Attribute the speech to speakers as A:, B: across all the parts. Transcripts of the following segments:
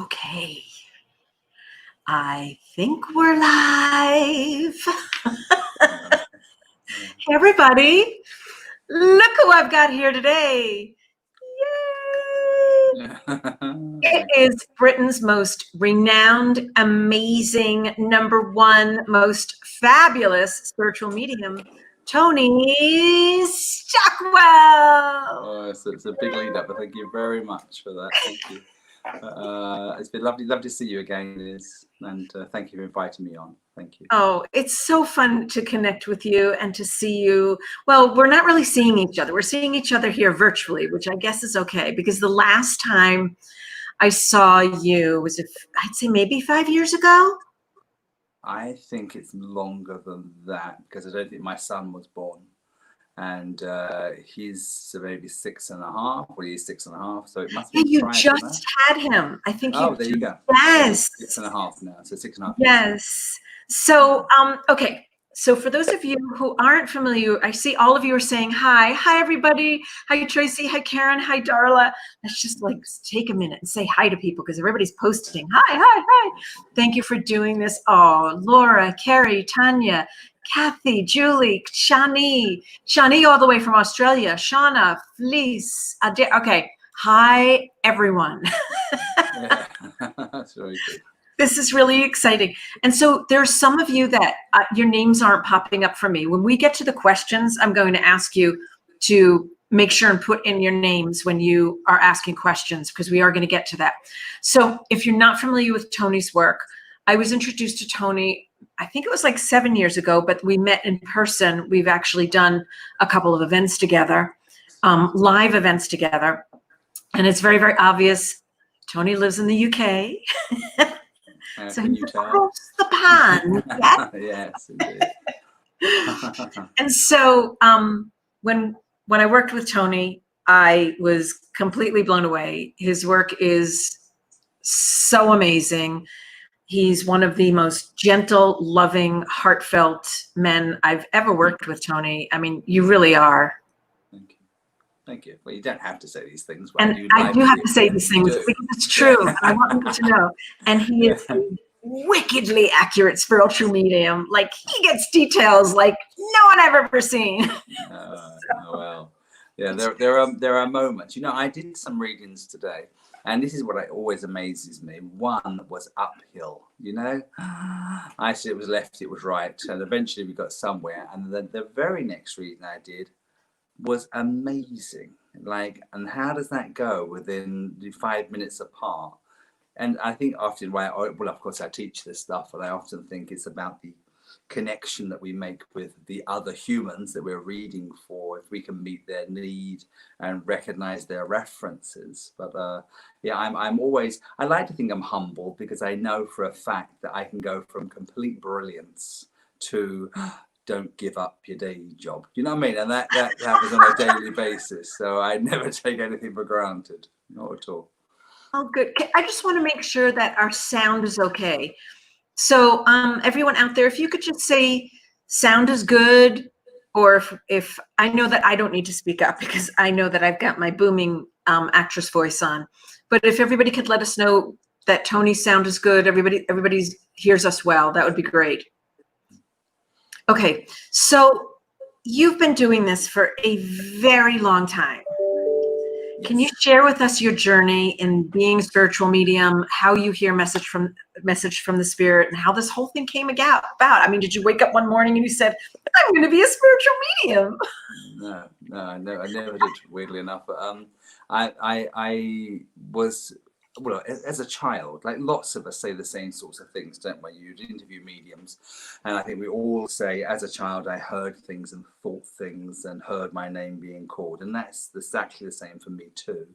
A: Okay, I think we're live. Hey, everybody. Look who I've got here today. Yay! It is Britain's most renowned, amazing, #1 most fabulous spiritual medium, Tony Stockwell.
B: Oh, it's a big lead up, but thank you very much for that. Thank you. It's been lovely to see you again, Liz, and thank you for inviting me on. Thank you.
A: Oh, it's so fun to connect with you and to see you. Well, we're not really seeing each other. We're seeing each other here virtually, which I guess is okay, because the last time I saw you was, I'd say maybe 5 years ago.
B: I think it's longer than that, because I don't think my son was born. And he's maybe 6.5, or he's 6.5, so it must be.
A: You just had him. I think.
B: Oh, there you go.
A: Yes.
B: 6.5 now, so 6.5.
A: Yes. So, okay. So for those of you who aren't familiar, I see all of you are saying hi. Hi, everybody. Hi, Tracy. Hi, Karen. Hi, Darla. Let's just like take a minute and say hi to people, because everybody's posting. Hi, hi, hi. Thank you for doing this. Oh, Laura, Carrie, Tanya, Kathy, Julie, Shani all the way from Australia, Shauna, Fleece. Okay. Hi, everyone.
B: Yeah, that's very good.
A: This is really exciting. And so there's some of you that your names aren't popping up for me. When we get to the questions, I'm going to ask you to make sure and put in your names when you are asking questions, because we are going to get to that. So if you're not familiar with Tony's work, I was introduced to Tony, I think it was like 7 years ago, but we met in person. We've actually done a couple of events together, live events together. And it's very, very obvious. Tony lives in the UK. So he's across the pond.
B: Yes, indeed.
A: And so when I worked with Tony, I was completely blown away. His work is so amazing. He's one of the most gentle, loving, heartfelt men I've ever worked with, Tony. I mean, you really are.
B: Thank you. Thank you. Well, you don't have to say these things.
A: But and I do have to say these things because it's true. I want people to know. And he is a wickedly accurate spiritual medium. Like, he gets details like no one I've ever seen.
B: Well, yeah, there are moments. You know, I did some readings today, and this is what always amazes me. One was uphill. You know, I said it was left, it was right, and eventually we got somewhere. And then the very next reading I did was amazing. Like, and how does that go within 5 minutes apart? And I think often, well, of course I teach this stuff, and I often think it's about the connection that we make with the other humans that we're reading for, if we can meet their need and recognize their references. But yeah, I'm always, I like to think I'm humble, because I know for a fact that I can go from complete brilliance to don't give up your day job. You know what I mean? And that happens on a daily basis. So I never take anything for granted. Not at all.
A: Oh, good. I just want to make sure that our sound is okay. So everyone out there, if you could just say sound is good, or if I know that I don't need to speak up, because I know that I've got my booming actress voice on. But if everybody could let us know that Tony's sound is good, everybody hears us well, that would be great. Okay, so you've been doing this for a very long time. Yes. Can you share with us your journey in being a spiritual medium, how you hear message from the spirit, and how this whole thing came about? I mean, did you wake up one morning and you said, I'm going to be a spiritual medium?
B: No, I never did, weirdly enough. But I was, well, as a child, like lots of us say the same sorts of things, don't we? You interview mediums, and I think we all say, as a child, I heard things and thought things and heard my name being called, and that's exactly the same for me too.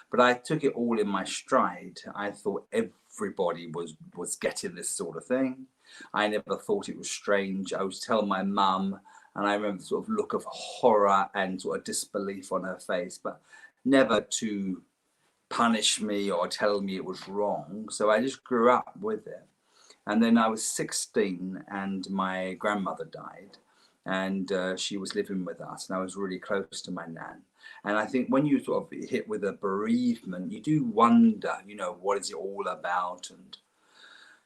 B: But I took it all in my stride. I thought everybody was getting this sort of thing. I never thought it was strange. I would tell my mum, and I remember the sort of look of horror and sort of disbelief on her face, but never to punish me or tell me it was wrong. So I just grew up with it. And then I was 16 and my grandmother died, and she was living with us, and I was really close to my nan. And I think when you sort of hit with a bereavement, you do wonder, you know, what is it all about? And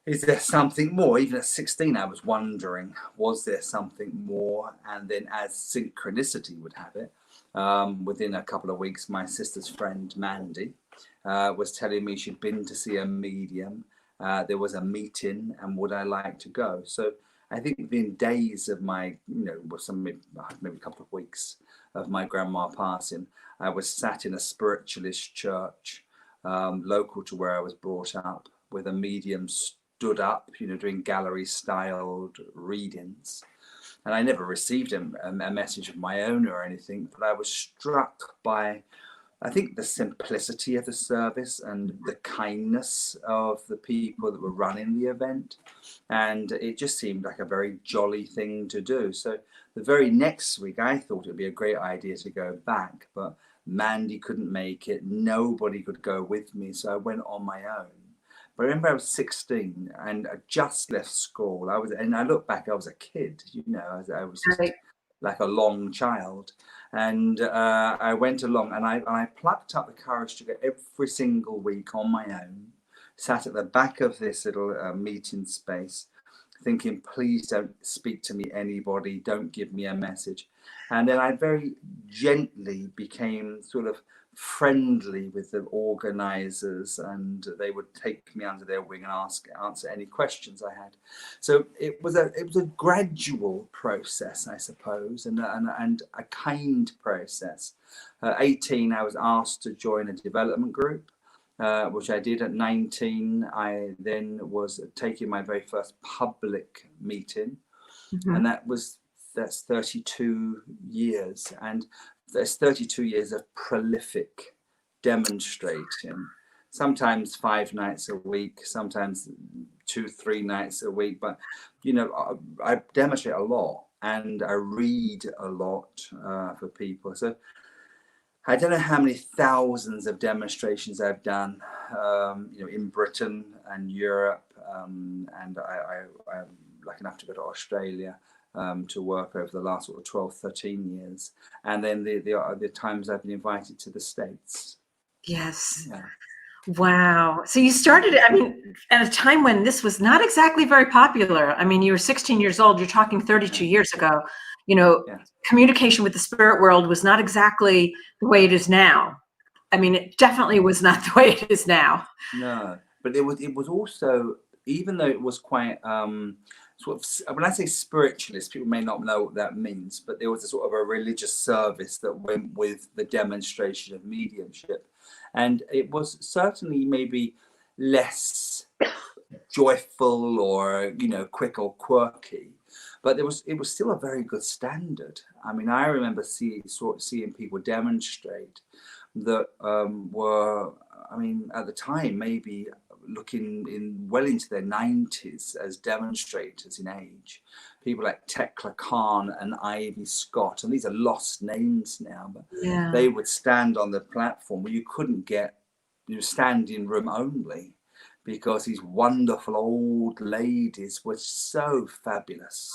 B: is there something more? Even at 16, I was wondering, was there something more? And then, as synchronicity would have it, within a couple of weeks, my sister's friend, Mandy, was telling me she'd been to see a medium. There was a meeting, and would I like to go? So I think within days of my, you know, maybe a couple of weeks of my grandma passing, I was sat in a spiritualist church local to where I was brought up, with a medium stood up, you know, doing gallery styled readings. And I never received a message of my own or anything, but I was struck by, I think, the simplicity of the service and the kindness of the people that were running the event. And it just seemed like a very jolly thing to do. So the very next week, I thought it'd be a great idea to go back, but Mandy couldn't make it. Nobody could go with me. So I went on my own. But I remember I was 16 and I just left school. And I look back, I was a kid, you know, I was just like a long child. And I went along, and I plucked up the courage to go every single week on my own, sat at the back of this little meeting space, thinking, please don't speak to me, anybody, don't give me a message. And then I very gently became sort of friendly with the organizers, and they would take me under their wing and answer any questions I had. So it was a gradual process, I suppose, and a kind process. 18, I was asked to join a development group, which I did. At 19, I then was taking my very first public meeting, and that's 32 years, and there's 32 years of prolific demonstrating, sometimes 5 nights a week, sometimes 2-3 nights a week. But, you know, I demonstrate a lot, and I read a lot for people. So I don't know how many thousands of demonstrations I've done, you know, in Britain and Europe, and I'm lucky enough to go to Australia to work over the last sort of 12-13 years, and then the times I've been invited to the States.
A: Yes.
B: Yeah.
A: Wow. So you started, I mean, at a time when this was not exactly very popular. I mean, you were 16 years old, you're talking 32 years ago. You know, communication with the spirit world was not exactly the way it is now. I mean, it definitely was not the way it is now.
B: No, but it was also, even though it was quite sort of, when I say spiritualist, people may not know what that means, but there was a sort of a religious service that went with the demonstration of mediumship. And it was certainly maybe less joyful or, you know, quick or quirky, but it was still a very good standard. I mean, I remember seeing people demonstrate that were, I mean, at the time, maybe looking well into their 90s as demonstrators in age. People like Tekla Khan and Ivy Scott, and these are lost names now, but they would stand on the platform where you couldn't get, you know, standing room only, because these wonderful old ladies were so fabulous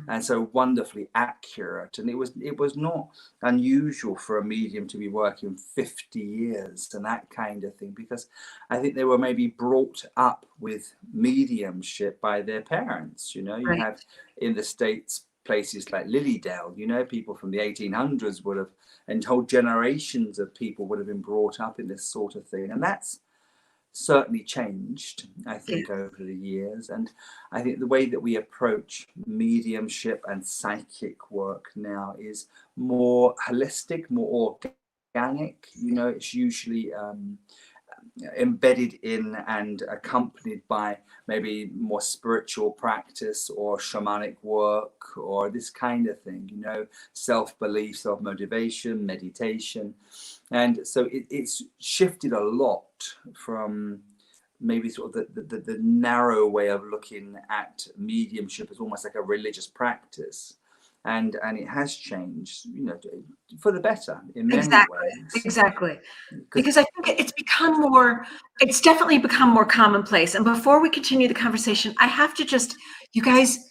B: and so wonderfully accurate. And it was not unusual for a medium to be working 50 years and that kind of thing, because I think they were maybe brought up with mediumship by their parents. You know, you have in the States places like Lilydale, you know, people from the 1800s would have, and whole generations of people would have been brought up in this sort of thing. And that's certainly changed, I think, over the years. And I think the way that we approach mediumship and psychic work now is more holistic, more organic. You know, it's usually embedded in and accompanied by maybe more spiritual practice or shamanic work or this kind of thing, you know, self-belief, self-motivation, meditation. And so it's shifted a lot from maybe sort of the narrow way of looking at mediumship as almost like a religious practice. And it has changed, you know, for the better in many ways.
A: Exactly. Because I think it's definitely become more commonplace. And before we continue the conversation, I have to just, you guys,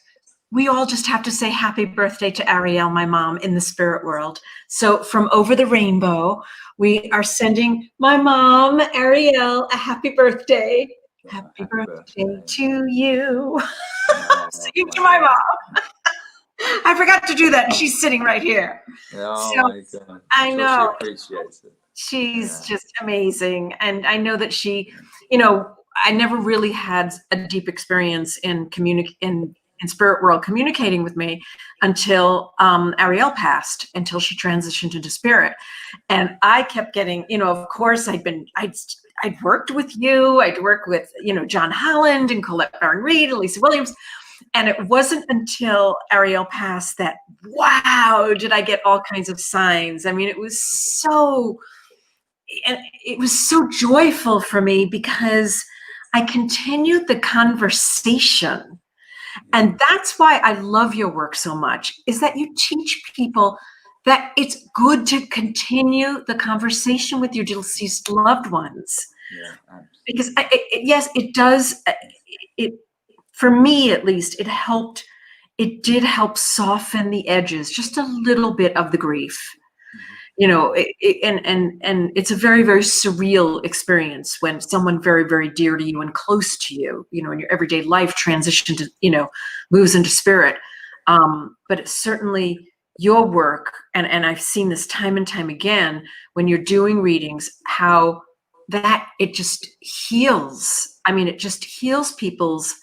A: we all just have to say happy birthday to Ariel, my mom, in the spirit world. So from over the rainbow, we are sending my mom, Ariel, a happy birthday. Happy birthday to you.
B: Oh,
A: Singing to my mom. I forgot to do that. And she's sitting right here.
B: Oh
A: So,
B: my God.
A: I
B: I'm
A: know.
B: sure she appreciates it.
A: She's just amazing. And I know that she, you know, I never really had a deep experience in spirit world communicating with me until Ariel passed, until she transitioned into spirit. And I kept getting, you know, of course I'd worked with you, I'd worked with, you know, John Holland and Colette Baron Reed and Lisa Williams. And it wasn't until Ariel passed that, wow, did I get all kinds of signs. I mean, it was so joyful for me because I continued the conversation. And that's why I love your work so much, is that you teach people that it's good to continue the conversation with your deceased loved ones.
B: Yeah,
A: because yes, it does. For me, at least, it did help soften the edges, just a little bit of the grief. You know, and it's a very, very surreal experience when someone very, very dear to you and close to you, you know, in your everyday life transition to, you know, moves into spirit. But it's certainly your work, and I've seen this time and time again when you're doing readings, how that it just heals. I mean, it just heals people's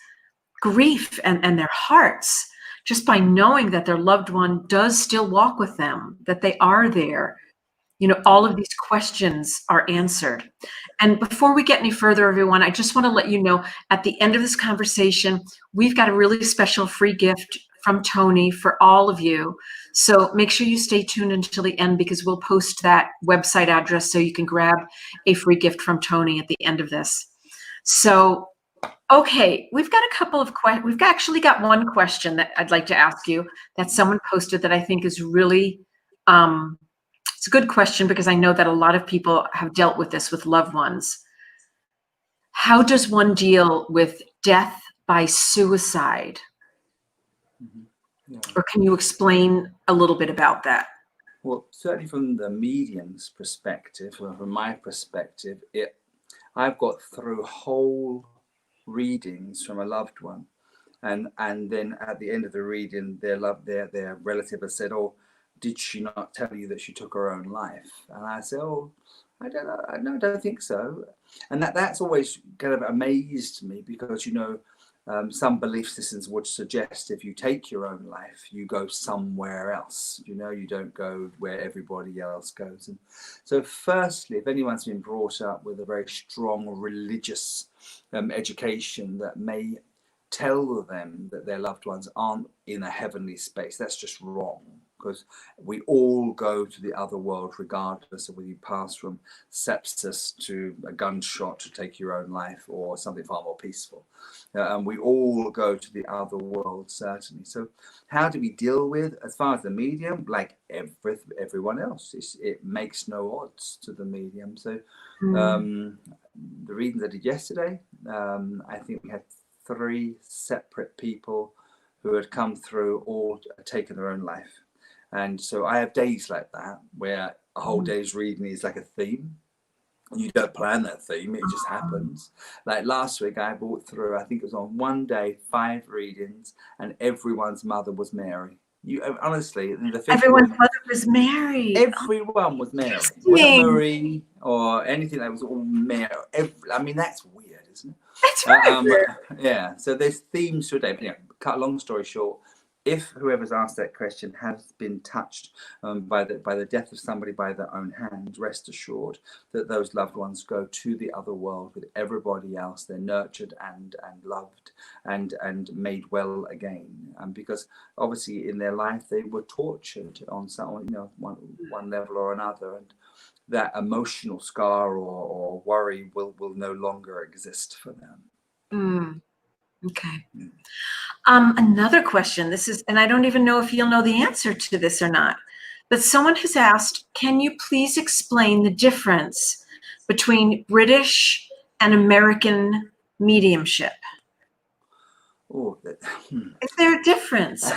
A: grief and their hearts just by knowing that their loved one does still walk with them, that they are there. You know, all of these questions are answered. And before we get any further, everyone, I just want to let you know, at the end of this conversation, we've got a really special free gift from Tony for all of you. So make sure you stay tuned until the end, because we'll post that website address so you can grab a free gift from Tony at the end of this. So, okay, we've got a couple of questions. We've actually got one question that I'd like to ask you that someone posted that I think is really, it's a good question, because I know that a lot of people have dealt with this with loved ones. How does one deal with death by suicide?
B: Yeah.
A: Or can you explain a little bit about that?
B: Well, certainly from the medium's perspective, or from my perspective, I've got through whole readings from a loved one, and then at the end of the reading, their relative has said, "Oh, did she not tell you that she took her own life?" And I said, "Oh, I don't know. I don't think so." And that's always kind of amazed me, because, you know, some belief systems would suggest if you take your own life, you go somewhere else. You know, you don't go where everybody else goes. And so, firstly, if anyone's been brought up with a very strong religious education that may tell them that their loved ones aren't in a heavenly space, that's just wrong. Because we all go to the other world, regardless of whether you pass from sepsis to a gunshot to take your own life, or something far more peaceful. And we all go to the other world, certainly. So how do we deal with, as far as the medium, like everyone else, it makes no odds to the medium. So the readings I did yesterday, I think we had 3 separate people who had come through, all taken their own life. And so I have days like that, where a whole day's reading is like a theme. You don't plan that theme, it just happens. Like last week, I brought through, I think it was on one day, 5 readings, and everyone's mother was Mary. You honestly,
A: Everyone's mother was Mary.
B: Everyone was Mary. It wasn't Marie or anything. That was all Mary. I mean, that's weird, isn't it?
A: That's right.
B: Yeah. So there's themes to a day. But yeah, cut a long story short, if whoever's asked that question has been touched by the death of somebody by their own hand, rest assured that those loved ones go to the other world with everybody else. They're nurtured and loved and made well again. Because obviously in their life they were tortured on some, you know, one level or another, and that emotional scar or worry will no longer exist for them.
A: Okay. Another question. This is, and I don't even know if you'll know the answer to this or not, but someone has asked, can you please explain the difference between British and American mediumship?
B: Oh,
A: Is there a difference?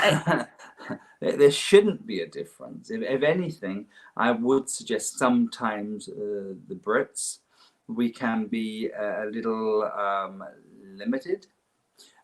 B: there shouldn't be a difference. If anything, I would suggest sometimes the Brits, we can be a little limited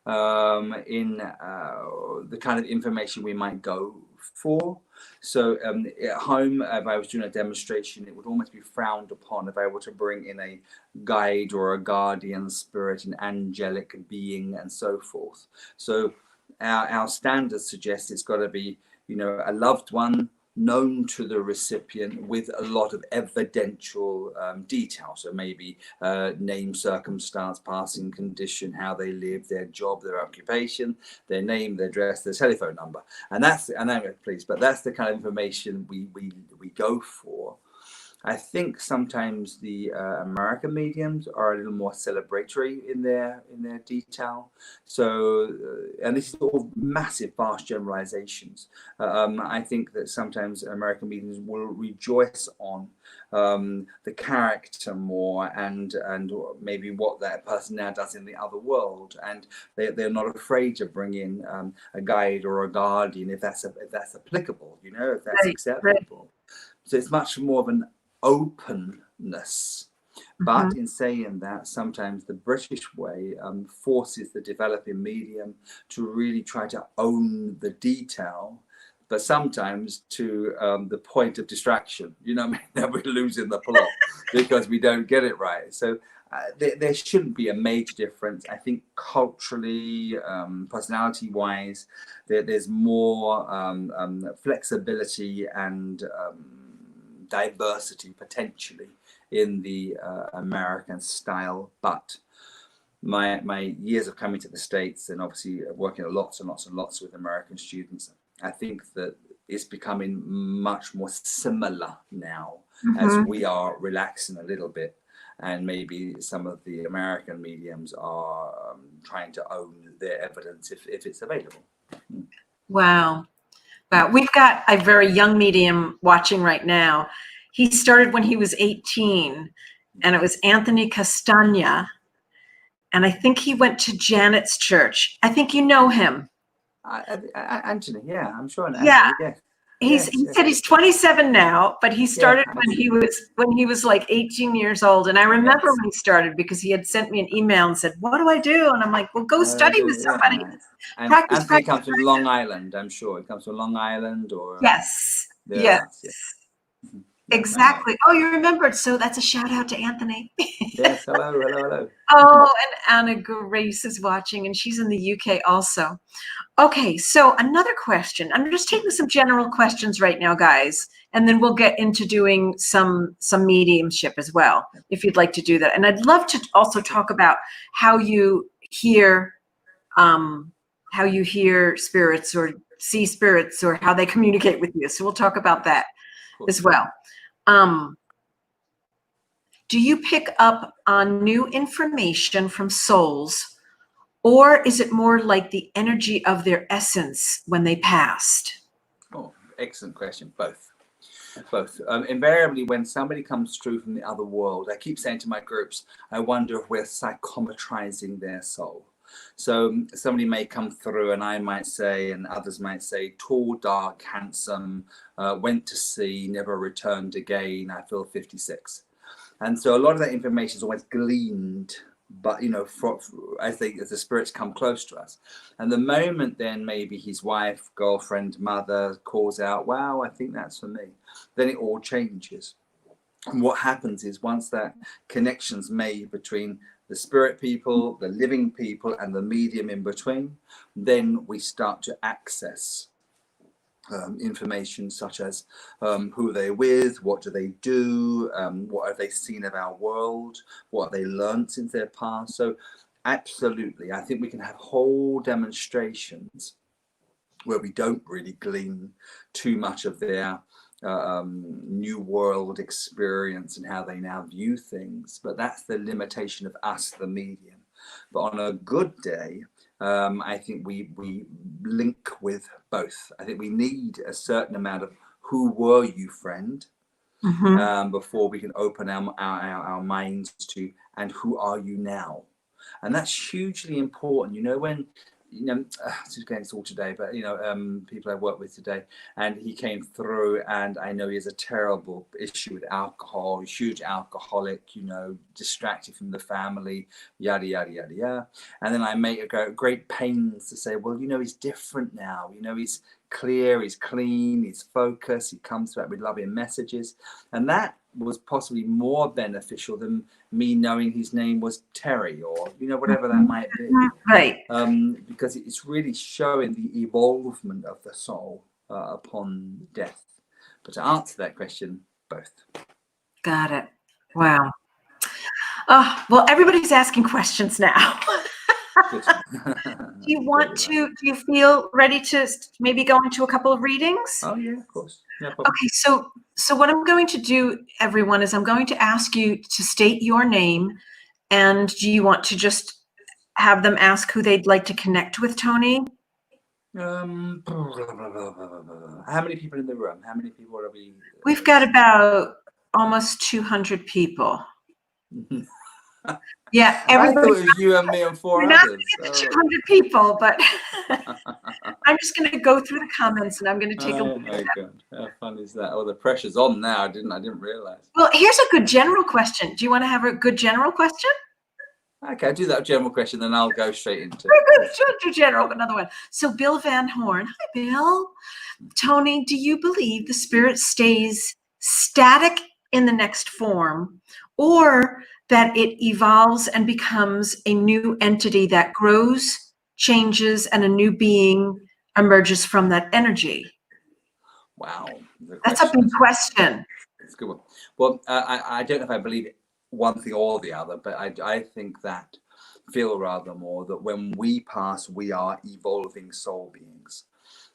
B: in the kind of information we might go for. So at home, if I was doing a demonstration, it would almost be frowned upon if I were to bring in a guide or a guardian spirit, an angelic being, and so forth. So our standards suggest it's got to be, you know, a loved one known to the recipient with a lot of evidential detail. So maybe name, circumstance, passing condition, how they live, their job, their occupation, their name, their address, their telephone number. And that's, and I'm pleased, but that's the kind of information we go for. I think sometimes the American mediums are a little more celebratory in their detail. So, and this is all massive, vast generalizations. I think that sometimes American mediums will rejoice on the character more, and maybe what that person now does in the other world, and they're not afraid to bring in a guide or a guardian if that's applicable, you know, if that's acceptable. So it's much more of an openness. But in saying that, sometimes the British way forces the developing medium to really try to own the detail, but sometimes to the point of distraction. You know what I mean? That we're losing the plot because we don't get it right. So there shouldn't be a major difference. I think culturally, personality-wise, there's more flexibility and diversity potentially in the American style. But my years of coming to the States and obviously working lots and lots with American students, I think that it's becoming much more similar now as we are relaxing a little bit, and maybe some of the American mediums are trying to own their evidence if it's available.
A: Wow. Wow. We've got a very young medium watching right now. He started when he was 18, and it was Anthony Castagna. And I think he went to Janet's church. I think you know him.
B: Anthony, yeah, I'm sure. Anthony,
A: yeah.
B: Yes.
A: He said he's 27 now, but he started when he was like 18 years old. And I remember when he started because he had sent me an email and said, "What do I do?" And I'm like, "Well, go study with somebody."
B: Yeah. And Anthony comes from Long Island, I'm sure. He comes from Long Island or
A: yes. Exactly. Oh, you remembered. So that's a shout out to Anthony.
B: Yes. Hello.
A: Oh, and Anna Grace is watching, and she's in the UK also. Okay, so another question. I'm just taking some general questions right now, guys, and then we'll get into doing some mediumship as well, if you'd like to do that. And I'd love to also talk about how you hear spirits or see spirits or how they communicate with you. So we'll talk about that as well. Do you pick up on new information from souls, or is it more like the energy of their essence when they passed?
B: Oh, excellent question. Both. Invariably, when somebody comes through from the other world, I keep saying to my groups, I wonder if we're psychometrizing their soul. So somebody may come through and I might say, and others might say, tall, dark, handsome, went to sea, never returned again, I feel 56. And so a lot of that information is always gleaned, but, you know, as the spirits come close to us. And the moment then maybe his wife, girlfriend, mother calls out, wow, I think that's for me, then it all changes. And what happens is once that connection's made between the spirit people, the living people, and the medium in between, then we start to access information such as who are they with, what do they do, what have they seen of our world, what have they learned since their past. So absolutely, I think we can have whole demonstrations where we don't really glean too much of their new world experience and how they now view things, but that's the limitation of us, the medium. But on a good day, I think we link with both. I think we need a certain amount of who were you, friend, before we can open our minds to and who are you now. And that's hugely important. You know, when you know, just getting this all today, but you know, people I work with today, and he came through, and I know he has a terrible issue with alcohol, huge alcoholic, you know, distracted from the family, yada yada yada yada. And then I make great pains to say, well, you know, he's different now. You know, he's clear, he's clean, he's focused. He comes back with loving messages, and that was possibly more beneficial than me knowing his name was Terry, or you know, whatever that might be.
A: Right.
B: Because it's really showing the evolvement of the soul upon death. But to answer that question, both.
A: Got it. Wow. Oh, well, everybody's asking questions now.
B: Good.
A: Do you feel ready to maybe go into a couple of readings?
B: Oh yeah, of course. No problem.
A: Okay, so what I'm going to do, everyone, is I'm going to ask you to state your name, and do you want to just have them ask who they'd like to connect with, Tony?
B: How many people in the room? How many people are we?
A: We've got about almost 200 people. Yeah,
B: I thought it was you and me and four others.
A: 200 people, but I'm just going to go through the comments, and I'm going to take a look at them.
B: God, how fun is that? Oh, the pressure's on now. I didn't realize.
A: Well, here's a good general question. Do you want to have a good general question?
B: Okay, do that general question, then I'll go straight into
A: do general, another one. So Bill Van Horn. Hi, Bill. Tony, do you believe the spirit stays static in the next form, or that it evolves and becomes a new entity that grows, changes, and a new being emerges from that energy?
B: Wow.
A: That's a big question.
B: It's a good one. Well, I don't know if I believe one thing or the other, but I think that, feel rather more that when we pass, we are evolving soul beings.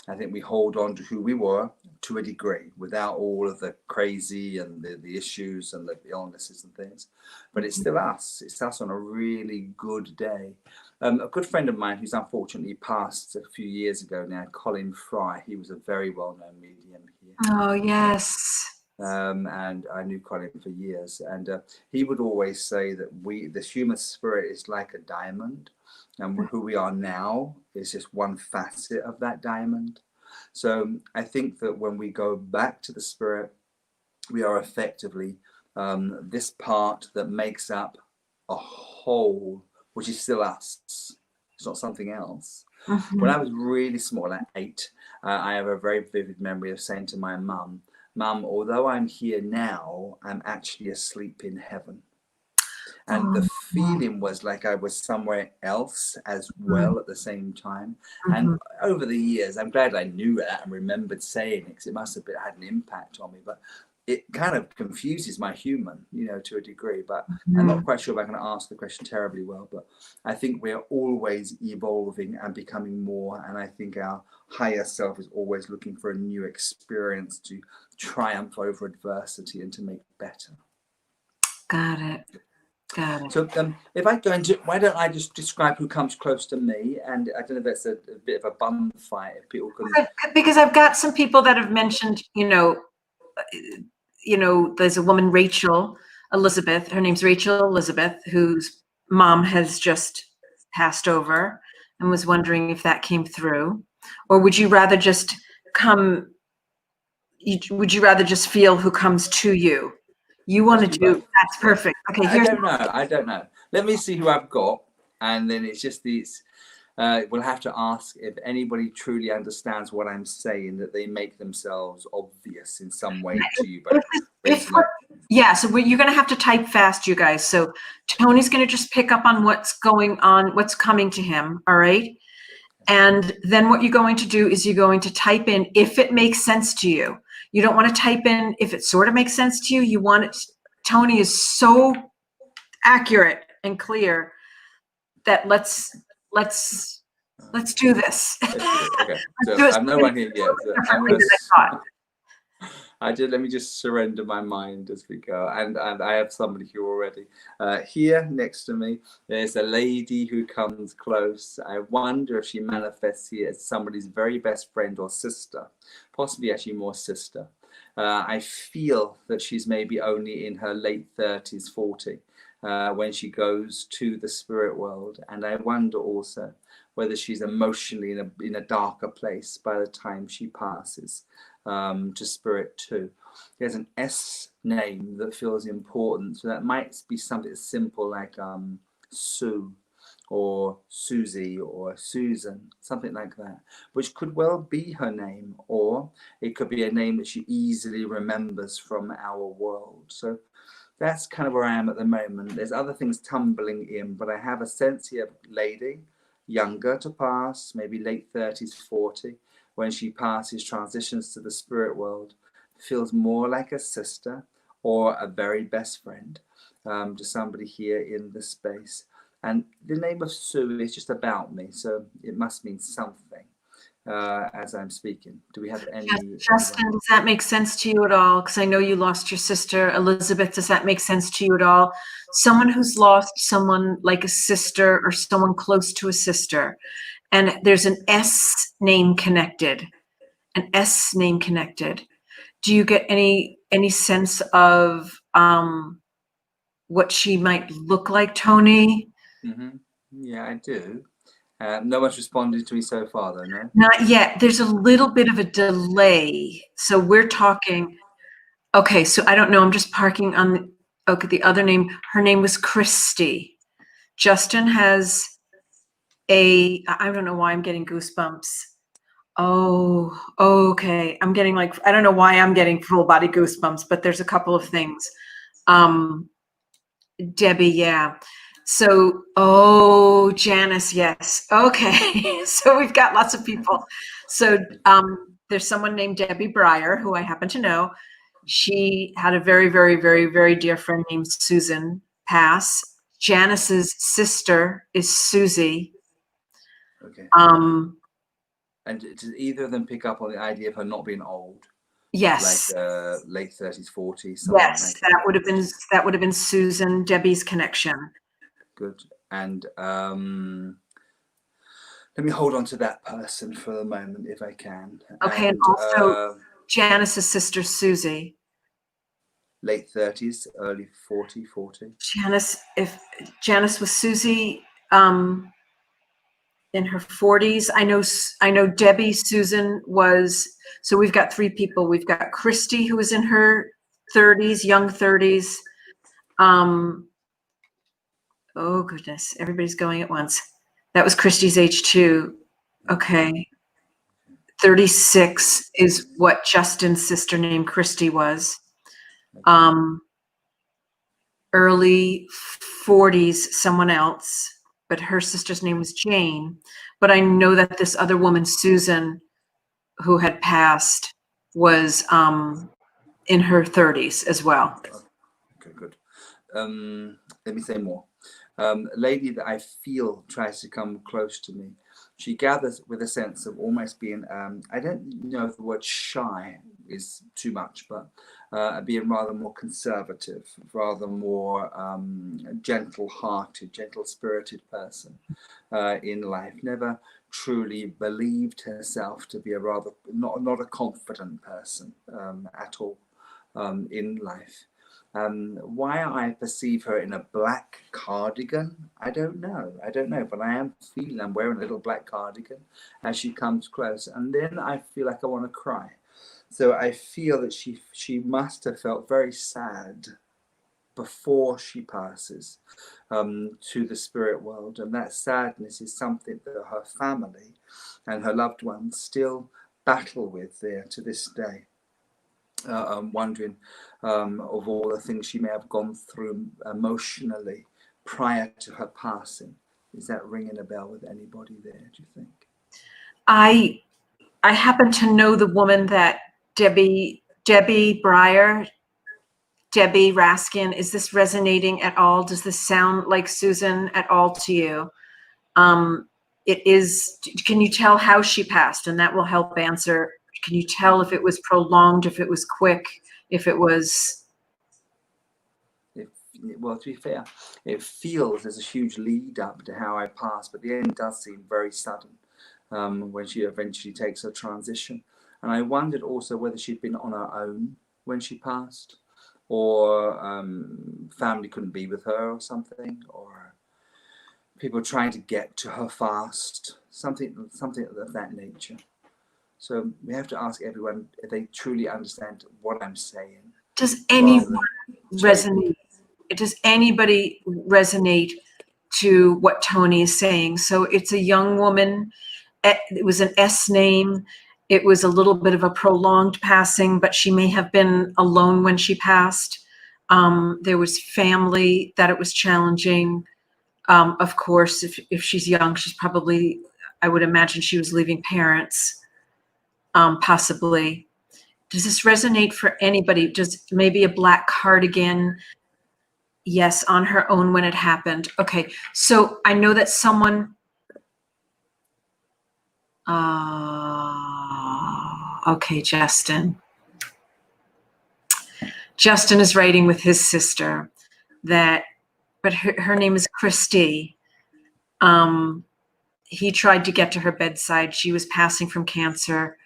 B: I think we hold on to who we were to a degree without all of the crazy and the issues and the illnesses and things, but it's still us. It's us on a really good day. A good friend of mine who's unfortunately passed a few years ago now, Colin Fry, he was a very well-known medium here.
A: Oh, yes.
B: And I knew Colin for years, and he would always say that the human spirit is like a diamond, and who we are now is just one facet of that diamond. So I think that when we go back to the spirit, we are effectively this part that makes up a whole, which is still us. It's not something else. Mm-hmm. When I was really small, at 8, I have a very vivid memory of saying to my mum, although I'm here now, I'm actually asleep in heaven. And the feeling was like I was somewhere else as well at the same time. And over the years, I'm glad I knew that and remembered saying it, because it must have had an impact on me. But it kind of confuses my human, you know, to a degree. But I'm not quite sure if I'm going to answer the question terribly well. But I think we're always evolving and becoming more. And I think our higher self is always looking for a new experience to triumph over adversity and to make better.
A: Got it. Got it.
B: So if I go into, why don't I just describe who comes close to me? And I don't know if that's a bit of a bun fight, if people can.
A: Because I've got some people that have mentioned, you know, there's a woman, Rachel Elizabeth. Her name's Rachel Elizabeth, whose mom has just passed over, and was wondering if that came through. Or would you rather just would you rather just feel who comes to you? You want to do, that's perfect. Okay,
B: I don't know. Let me see who I've got, and then it's just these. We'll have to ask if anybody truly understands what I'm saying, that they make themselves obvious in some way to you. But
A: so you're going to have to type fast, you guys. So Tony's going to just pick up on what's going on, what's coming to him. All right. And then what you're going to do is you're going to type in if it makes sense to you. You don't want to type in if it sort of makes sense to you. You want it. Tony is so accurate and clear that let's do this.
B: Okay. So I'm no one here yet. So let me just surrender my mind as we go. And I have somebody here already. Here next to me, there's a lady who comes close. I wonder if she manifests here as somebody's very best friend or sister, possibly actually more sister. I feel that she's maybe only in her late 30s, 40. when she goes to the spirit world. And I wonder also whether she's emotionally in a darker place by the time she passes to spirit 2. There's an S name that feels important, so that might be something simple like Sue or Susie or Susan, something like that, which could well be her name, or it could be a name that she easily remembers from our world. So that's kind of where I am at the moment. There's other things tumbling in, but I have a sense here of lady, younger to pass, maybe late 30s, 40, when she passes, transitions to the spirit world, feels more like a sister or a very best friend to somebody here in the space. And the name of Sue is just about me, so it must mean something as I'm speaking. Do we have any?
A: Yes, Justin, does that make sense to you at all? Because I know you lost your sister. Elizabeth, does that make sense to you at all? Someone who's lost someone like a sister or someone close to a sister, and there's an S name connected, an S name connected. Do you get any sense of what she might look like, Tony?
B: Mm-hmm. Yeah, I do. No one's responded to me so far, though, no?
A: Not yet. There's a little bit of a delay. So we're talking, okay, so I don't know. I'm just parking on, okay, the other name. Her name was Christy. Justin has I don't know why I'm getting goosebumps. Oh, okay. I'm getting like, I don't know why I'm getting full body goosebumps, but there's a couple of things. Debbie, yeah. So, oh, Janice, yes. Okay. So we've got lots of people. So there's someone named Debbie Breyer, who I happen to know. She had a very, very, very, very dear friend named Susan pass. Janice's sister is Susie.
B: Okay. And did either of them pick up on the idea of her not being old?
A: Yes.
B: Like late 30s, 40s.
A: Yes,
B: like
A: that would have been Susan, Debbie's connection.
B: Good. And let me hold on to that person for the moment, if I can.
A: Okay, and also Janice's sister Susie.
B: Late 30s, early 40.
A: Janice was Susie in her 40s. I know Debbie Susan was, so we've got 3 people. We've got Christy, who was in her 30s, young 30s. Oh goodness, everybody's going at once. That was Christy's age too. Okay. 36 is what Justin's sister named Christy was. Early 40s, someone else, but her sister's name was Jane. But I know that this other woman, Susan, who had passed, was in her 30s as well.
B: Okay, good. Let me say more. A lady that I feel tries to come close to me. She gathers with a sense of almost being, I don't know if the word shy is too much, but being rather more conservative, rather more gentle-hearted, gentle-spirited person in life. Never truly believed herself to be a rather, not a confident person at all in life. Why I perceive her in a black cardigan, I don't know, but I am feeling I'm wearing a little black cardigan as she comes close, and then I feel like I want to cry. So I feel that she must have felt very sad before she passes to the spirit world, and that sadness is something that her family and her loved ones still battle with there to this day. I'm wondering of all the things she may have gone through emotionally prior to her passing. Is that ringing a bell with anybody there, do you think?
A: I happen to know the woman that Debbie Breyer, Debbie Raskin. Is this resonating at all? Does this sound like Susan at all to you? It is. Can you tell how she passed? And that will help answer. Can you tell if it was prolonged, if it was quick, if it was?
B: Well, to be fair, it feels there's a huge lead up to how I passed, but the end does seem very sudden when she eventually takes her transition. And I wondered also whether she'd been on her own when she passed, or family couldn't be with her or something, or people trying to get to her fast, something of that nature. So we have to ask everyone if they truly understand what I'm saying.
A: Does anyone resonate? Does anybody resonate to what Tony is saying? So it's a young woman. It was an S name. It was a little bit of a prolonged passing, but she may have been alone when she passed. There was family that it was challenging. Of course, if she's young, she's probably, I would imagine she was leaving parents, possibly. Does this resonate for anybody? Does maybe a black cardigan? Yes, on her own when it happened. Okay, so I know that someone, okay, Justin. Justin is writing with his sister that, but her name is Christy. He tried to get to her bedside. She was passing from cancer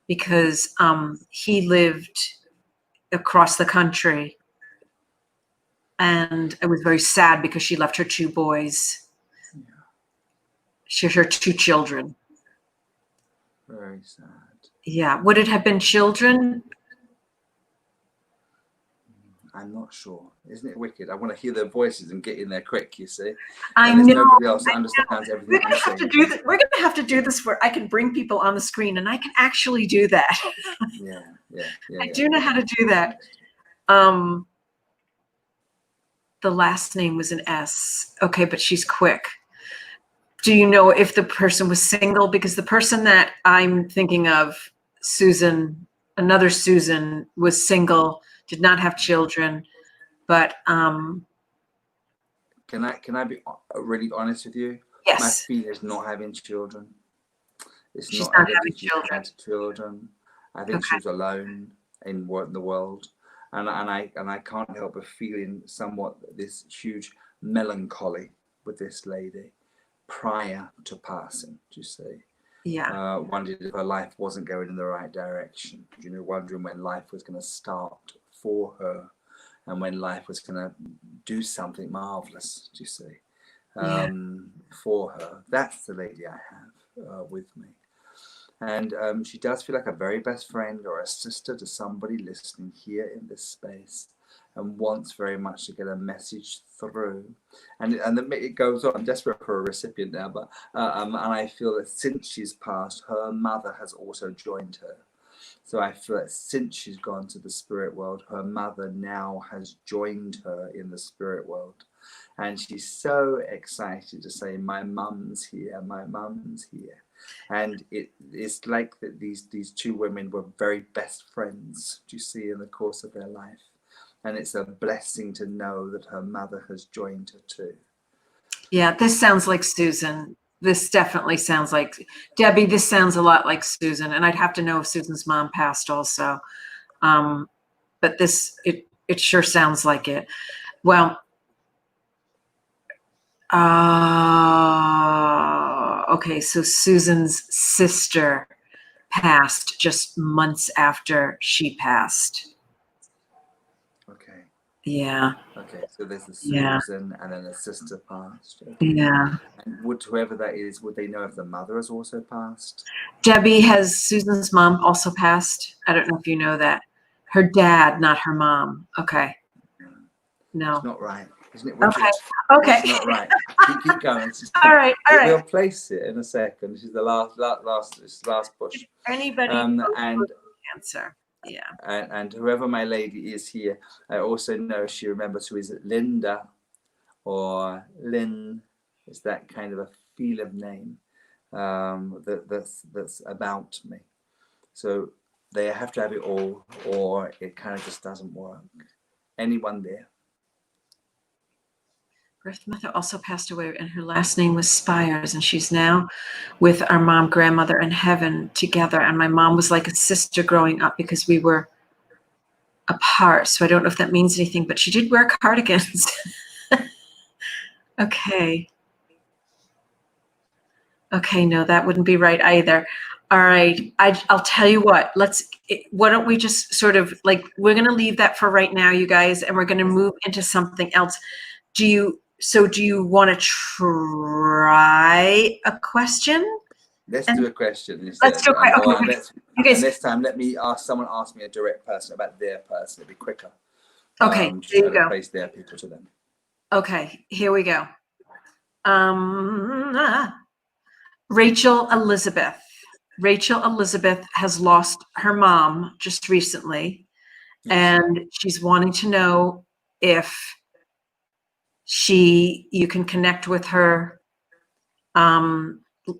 A: because he lived across the country. And it was very sad because she left her 2 boys. Her 2 children.
B: Very sad.
A: Yeah. Would it have been children?
B: I'm not sure. Isn't it wicked? I want to hear their voices and get in there quick, you see.
A: I
B: and there's
A: know.
B: nobody else that understands everything.
A: We're gonna have to do this. We're gonna have to do this where I can bring people on the screen, and I can actually do that.
B: Yeah.
A: I do know how to do that. The last name was an S. Okay, but she's quick. Do you know if the person was single? Because the person that I'm thinking of, Susan, another Susan, was single, did not have children, but
B: Can I be really honest with you?
A: yes.
B: My fear is not having children.
A: She's not having
B: children. I think she was alone in the world, and I can't help but feeling somewhat this huge melancholy with this lady prior to passing. Do you see?
A: Yeah.
B: Wondered if her life wasn't going in the right direction. You know, wondering when life was going to start for her, and when life was going to do something marvelous. Do you see? For her. That's the lady I have with me. And she does feel like a very best friend or a sister to somebody listening here in this space, and wants very much to get a message through. And it goes on. I'm desperate for a recipient now, but and I feel that since she's passed, her mother has also joined her. So I feel that since she's gone to the spirit world, her mother now has joined her in the spirit world. And she's so excited to say, my mum's here, my mum's here. And it's like that these 2 women were very best friends, do you see, in the course of their life. And it's a blessing to know that her mother has joined her too.
A: Yeah, this sounds like Susan. This definitely sounds like Debbie. This sounds a lot like Susan, and I'd have to know if Susan's mom passed also. But this, it sure sounds like it. Well, okay, so Susan's sister passed just months after she passed.
B: Okay.
A: Yeah.
B: Okay, so there's a Susan and then a sister passed. Okay.
A: Yeah.
B: And would whoever that is, would they know if the mother has also passed?
A: Debbie, has Susan's mom also passed? I don't know if you know that. Her dad, not her mom. Okay. No.
B: It's not right, isn't it, Richard?
A: Okay.
B: It's not right. Keep going.
A: All right.
B: We'll place it in a second. This is the last push.
A: Anybody
B: and
A: answer? Yeah.
B: And whoever my lady is here, I also know she remembers who is Linda or Lynn. Is that kind of a feel of name that's about me. So they have to have it all, or it kind of just doesn't work. Anyone there?
A: Birth mother also passed away, and her last name was Spires, and she's now with our mom, grandmother in heaven together. And my mom was like a sister growing up because we were apart. So I don't know if that means anything, but she did wear cardigans. Okay. Okay, no, that wouldn't be right either. All right, I'll tell you what. Why don't we just sort of like we're going to leave that for right now, you guys, and we're going to move into something else. Do you want to try a question?
B: Let's
A: And
B: do a question
A: let's
B: instead.
A: do it. Okay, you
B: And
A: guys.
B: this time, let me ask someone ask me a direct person about their person. It'd be quicker.
A: Okay,
B: To
A: there
B: try
A: you
B: to
A: go.
B: place their people to them.
A: Okay, here we go. Rachel Elizabeth. Rachel Elizabeth has lost her mom just recently,
B: Yes.
A: and she's wanting to know if you can connect with her.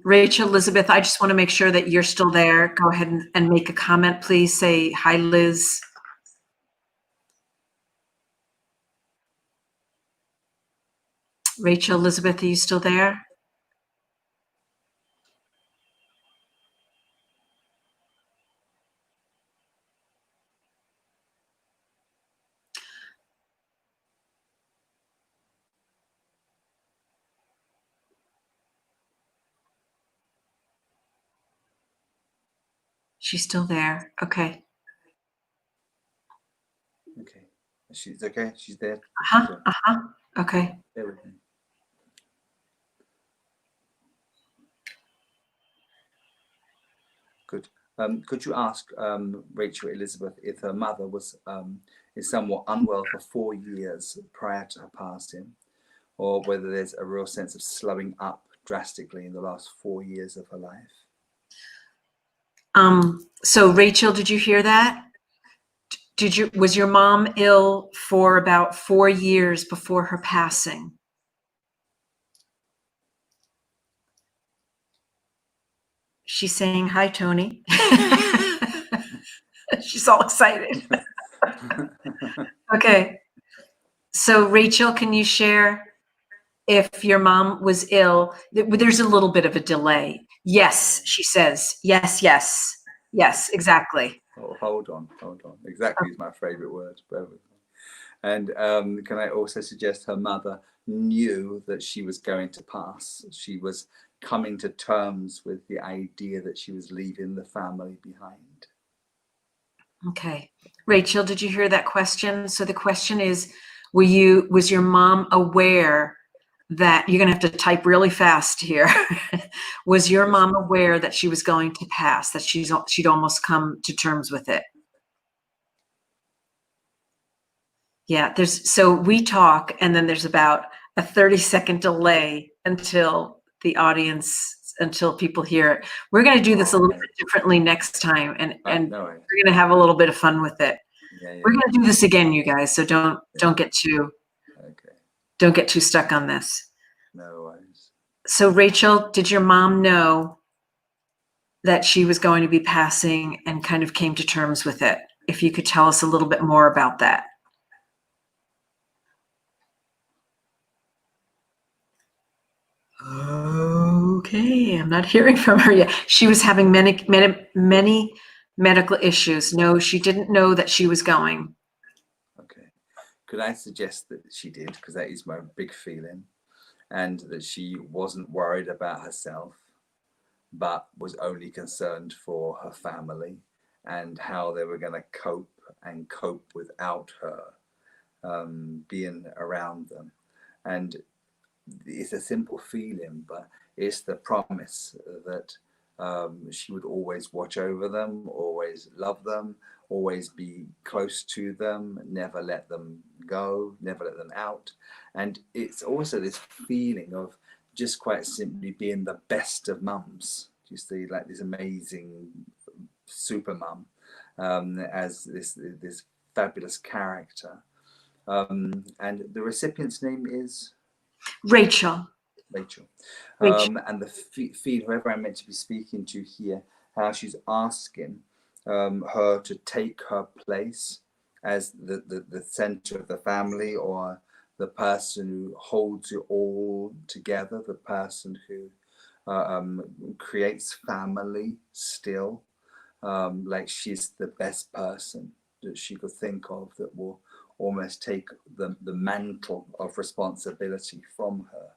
A: Rachel Elizabeth, I just want to make sure that you're still there. Go ahead and make a comment, please. Say hi, Liz. Rachel Elizabeth, are you still there? She's still there. Okay.
B: Okay. She's okay. She's there.
A: Okay.
B: Bear with me. Good. Could you ask Rachel Elizabeth if her mother was is somewhat unwell for 4 years prior to her passing, or whether there's a real sense of slowing up drastically in the last 4 years of her life?
A: So Rachel, did you hear that? Was your mom ill for about 4 years before her passing? She's saying hi, Tony. She's all excited. Okay. So Rachel, can you share if your mom was ill? There's a little bit of a delay. Yes, she says. Yes, yes. Yes, exactly.
B: Oh, hold on. Exactly is my favorite word. Bear with me. And can I also suggest her mother knew that she was going to pass? She was coming to terms with the idea that she was leaving the family behind.
A: Okay. Rachel, did you hear that question? So the question is, was your mom aware that you're going to have to type really fast here? Was your mom aware that she was going to pass, that she'd almost come to terms with it? Yeah, so we talk and then there's about a 30-second delay until people hear it. We're going to do this a little bit differently next time and
B: No,
A: we're going to have a little bit of fun with it.
B: Yeah.
A: We're going to do this again, you guys, so don't get too stuck on this.
B: No worries.
A: So Rachel, did your mom know that she was going to be passing and kind of came to terms with it? If you could tell us a little bit more about that. Okay, I'm not hearing from her yet. She was having many medical issues. No, she didn't know that she was going.
B: Okay. Could I suggest that she did, because that is my big feeling, and that she wasn't worried about herself, but was only concerned for her family and how they were going to cope without her being around them. And it's a simple feeling, but it's the promise that she would always watch over them, always love them, always be close to them, never let them go, never let them out. And it's also this feeling of just quite simply being the best of mums. You see, like this amazing super mum as this fabulous character. And the recipient's name is
A: Rachel.
B: And the feed, whoever I'm meant to be speaking to here, how she's asking her to take her place as the center of the family, or the person who holds it all together, the person who creates family still. Like she's the best person that she could think of that will almost take the mantle of responsibility from her.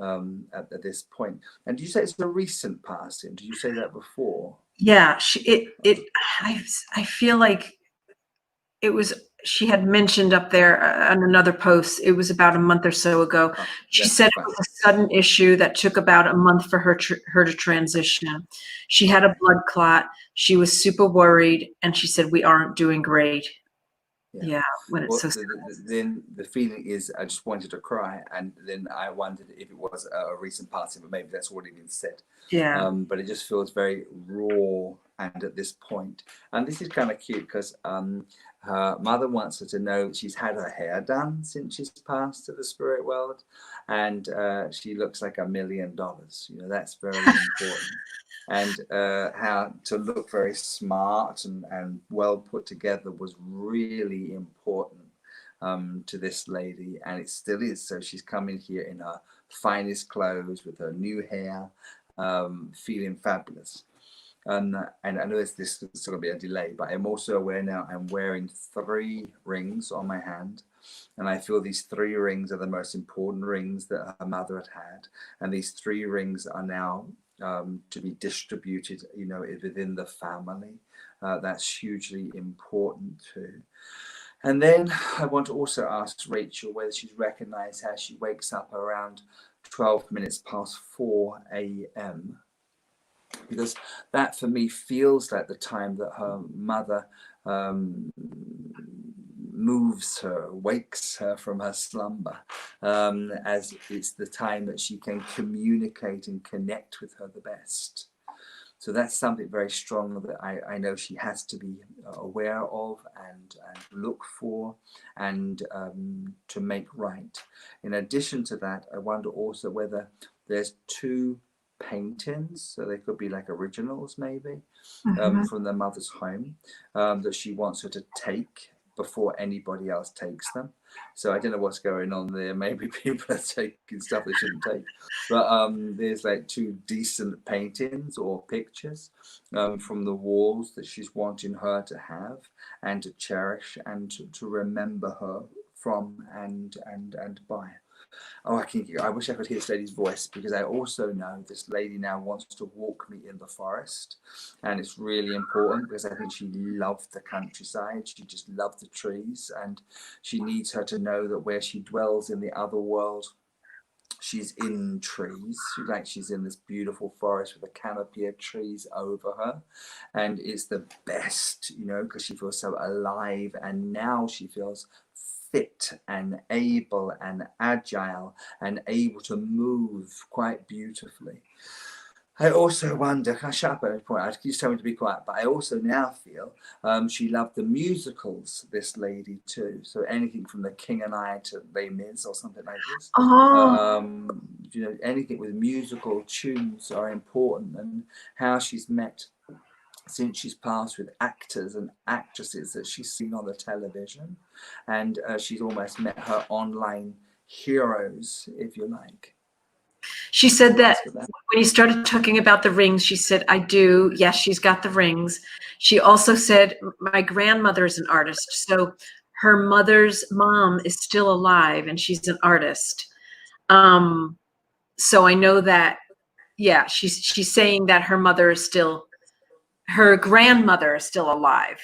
B: at this point. And do you say it's a recent passing? Did you say that before?
A: Yeah, I feel like it was, she had mentioned up there on another post, it was about a month or so ago.
B: Oh,
A: She
B: that's
A: said
B: fine.
A: it was a sudden issue that took about a month for her to transition. She had a blood clot. She was super worried, and she said, we aren't doing great. Yeah, when it's
B: Well,
A: so
B: then the feeling is I just wanted to cry, and then I wondered if it was a recent passing, but maybe that's already been said.
A: yeah.
B: But it just feels very raw, and at this point, and this is kind of cute because her mother wants her to know that she's had her hair done since she's passed to the spirit world, and she looks like $1 million. You know, that's very important. And how to look very smart and well put together was really important to this lady, and it still is. So she's coming here in her finest clothes with her new hair, feeling fabulous. And I know this is going to be a delay, but I'm also aware now I'm wearing 3 rings on my hand, and I feel these 3 rings are the most important rings that her mother had, and these 3 rings are now to be distributed, you know, within the family. That's hugely important too. And then I want to also ask Rachel whether she's recognized how she wakes up around 12 minutes past 4 a.m. because that for me feels like the time that her mother moves her, wakes her from her slumber, as it's the time that she can communicate and connect with her the best. So that's something very strong that I know she has to be aware of and look for and to make right. In addition to that, I wonder also whether there's 2 paintings, so they could be like originals maybe, from the mother's home, that she wants her to take before anybody else takes them. So I don't know what's going on there. Maybe people are taking stuff they shouldn't take. But there's like 2 decent paintings or pictures from the walls that she's wanting her to have and to cherish and to remember her from and by. Oh, I wish I could hear this lady's voice, because I also know this lady now wants to walk me in the forest, and it's really important because I think she loved the countryside. She just loved the trees, and she needs her to know that where she dwells in the other world, she's in trees. She's in this beautiful forest with a canopy of trees over her, and it's the best, you know, because she feels so alive, and now she feels fit and able and agile and able to move quite beautifully. I also wonder, can I shut up at any point? I keep telling me to be quiet, but I also now feel she loved the musicals, this lady too. So anything from The King and I to Les Mis or something like this. You know, anything with musical tunes are important, and how she's met since she's passed with actors and actresses that she's seen on the television, and she's almost met her online heroes, if you like.
A: She said that when you started talking about the rings, she said, I do. Yes, she's got the rings. She also said, my grandmother is an artist. So her mother's mom is still alive, and she's an artist. So I know that, yeah, she's saying that her mother is still, her grandmother is still alive.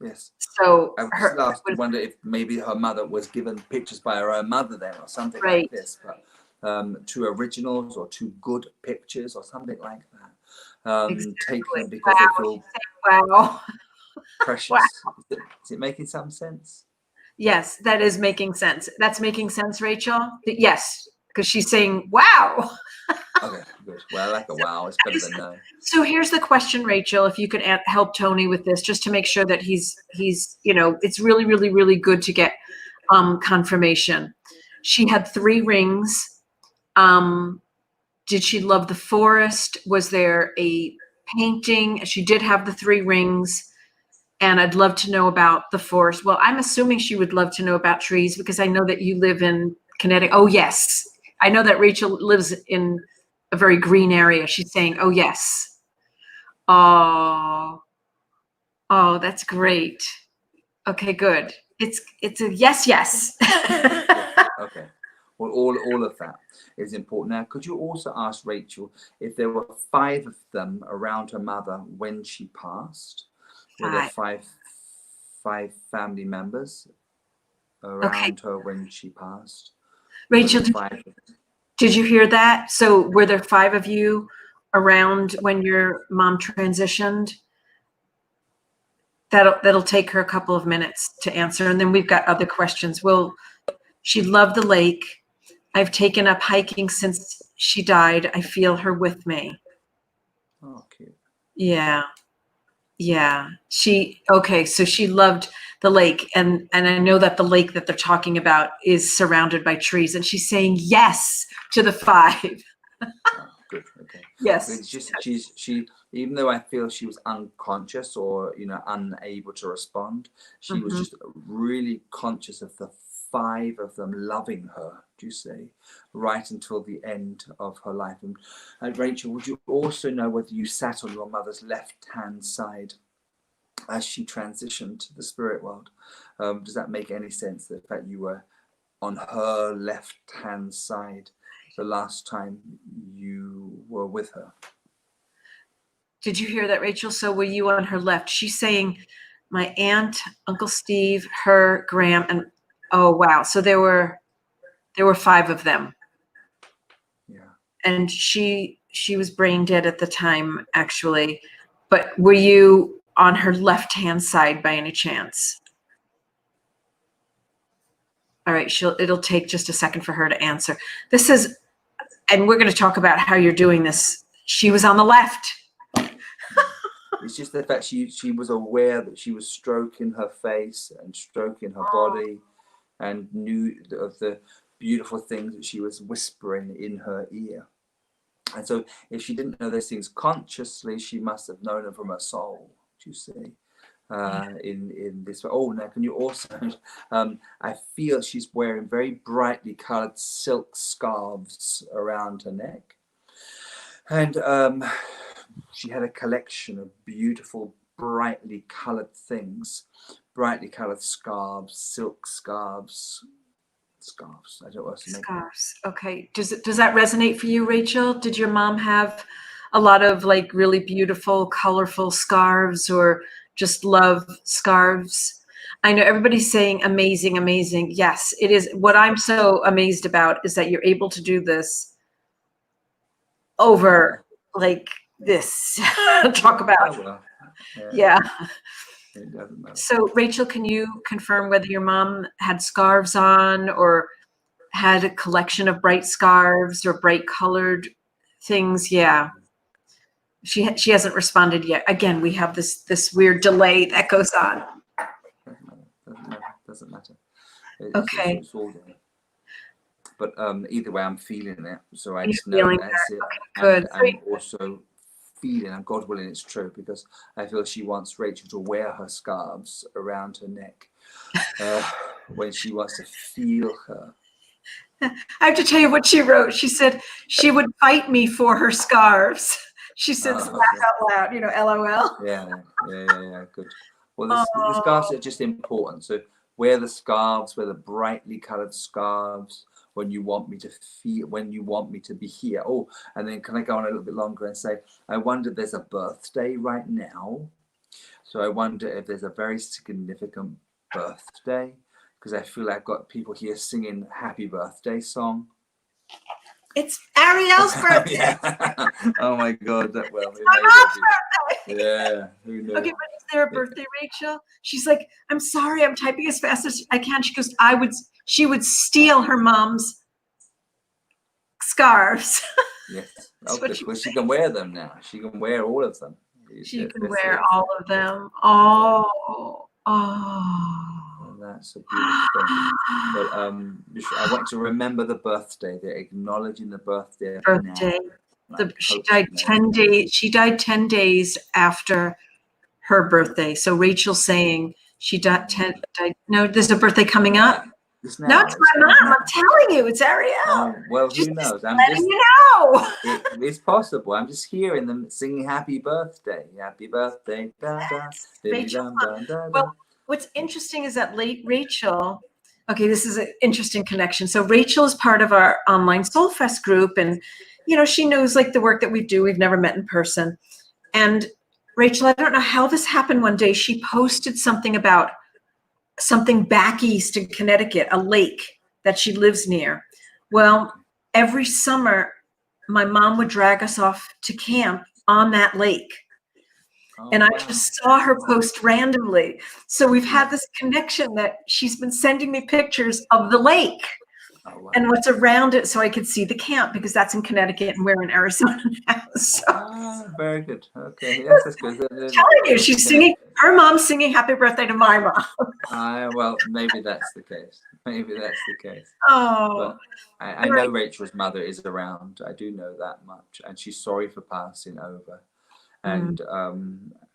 B: Yes.
A: So
B: I wonder if maybe her mother was given pictures by her own mother then, or something like this. But 2 originals or 2 good pictures or something like that.
A: Exactly.
B: Take them because they feel
A: wow.
B: precious.
A: Wow.
B: Is it making some sense?
A: Yes, that is making sense. That's making sense, Rachel. Yes, because she's saying, wow.
B: Okay, good. Well, I like a wow. It's better than no.
A: So here's the question, Rachel, if you could help Tony with this, just to make sure that he's, you know, it's really, really, really good to get confirmation. She had 3 rings. Did she love the forest? Was there a painting? She did have the 3 rings, and I'd love to know about the forest. Well, I'm assuming she would love to know about trees, because I know that you live in Connecticut. Oh, yes. I know that Rachel lives in a very green area. She's saying, oh, yes. Oh, that's great. Okay, good. It's a yes.
B: Okay. Well, all of that is important. Now, could you also ask Rachel if there were 5 of them around her mother when she passed? Were there 5 family members
A: Okay.
B: around her when she passed?
A: Rachel, did you hear that? So were there 5 of you around when your mom transitioned? That'll take her a couple of minutes to answer. And then we've got other questions. Well, she loved the lake. I've taken up hiking since she died. I feel her with me.
B: Oh, cute.
A: Yeah. Yeah. Okay. So she loved the lake. And I know that the lake that they're talking about is surrounded by trees. And she's saying yes to the 5.
B: Oh, good. Okay.
A: Yes.
B: It's just she even though I feel she was unconscious or unable to respond, she was just really conscious of the 5 of them loving her. Do you see? Right until the end of her life. And Rachel, would you also know whether you sat on your mother's left-hand side as she transitioned to the spirit world? Does that make any sense? The fact you were on her left-hand side the last time you were with her.
A: Did you hear that, Rachel? So were you on her left? She's saying my aunt, Uncle Steve, her, Graham, and oh wow. So there were 5 of them.
B: Yeah.
A: And she was brain dead at the time, actually. But were you on her left-hand side by any chance? All right, it'll take just a second for her to answer. This is, and we're going to talk about how you're doing this. She was on the left.
B: It's just the fact she was aware that she was stroking her face and stroking her body, and knew of the beautiful things that she was whispering in her ear. And so if she didn't know those things consciously, she must have known them from her soul, do you see? In this way. Oh, now can you also I feel she's wearing very brightly colored silk scarves around her neck, and she had a collection of beautiful brightly colored things, brightly colored scarves, silk scarves. I don't know what to make.
A: Scarves. Okay. Does that resonate for you, Rachel? Did your mom have a lot of like really beautiful, colorful scarves, or just love scarves? I know everybody's saying amazing, amazing. Yes, it is. What I'm so amazed about is that you're able to do this over like this. Talk about. Yeah.
B: It doesn't matter.
A: So Rachel, can you confirm whether your mom had scarves on or had a collection of bright scarves or bright colored things? Yeah. She hasn't responded yet. Again, we have this weird delay that goes on.
B: Doesn't matter.
A: Okay.
B: It's all there. But either way, I'm feeling it. So I
A: You're
B: just know that's it.
A: Okay, good.
B: And I'm also feeling, and God willing it's true, because I feel she wants Rachel to wear her scarves around her neck when she wants to feel her.
A: I have to tell you what she wrote. She said she would fight me for her scarves. She says laugh out loud, LOL.
B: Yeah, good. Well, the scarves are just important. So wear the scarves, wear the brightly colored scarves when you want me to feel, when you want me to be here. Oh, and then can I go on a little bit longer and say, I wonder if there's a birthday right now. So I wonder if there's a very significant birthday, because I feel I've got people here singing happy birthday song.
A: It's Ariel's birthday.
B: Yeah. Oh my God, that well.
A: It's my mom's birthday.
B: Yeah. Who knows?
A: Okay, but is there a birthday, Rachel? She's like, I'm sorry, I'm typing as fast as I can. She goes, she would steal her mom's scarves.
B: Yes. Okay. Well, she can wear them now. She can wear all of them.
A: She can wear all of them. Oh.
B: That's a beautiful thing. But I want to remember the birthday. They're acknowledging the birthday.
A: She died 10 days. She died 10 days after her birthday. So Rachel's saying she died 10. No, there's a birthday coming up. No, it's my mom. I'm telling you, it's Ariel.
B: Oh, well, who knows? I'm
A: letting you know.
B: It's possible. I'm just hearing them singing "Happy Birthday, Happy Birthday." Da, da,
A: Rachel.
B: da, da, da.
A: Well, what's interesting is that late Rachel Okay, this is an interesting connection. So Rachel is part of our online Soulfest group, and she knows like the work that we do. We've never met in person. And Rachel, I don't know how this happened one day. She posted something about something back east in Connecticut, a lake that she lives near. Well, every summer, my mom would drag us off to camp on that lake.
B: Oh,
A: And I
B: wow.
A: just saw her post randomly. So we've had this connection that she's been sending me pictures of the lake
B: Oh, wow.
A: and what's around it so I could see the camp, because that's in Connecticut and we're in Arizona now. So
B: Very good. Okay, yes, that's good.
A: I'm telling you, she's singing, her mom's singing happy birthday to my mom.
B: Well, maybe that's the case. Maybe that's the case.
A: Oh,
B: But I know Rachel's mother is around. I do know that much, and she's sorry for passing over. And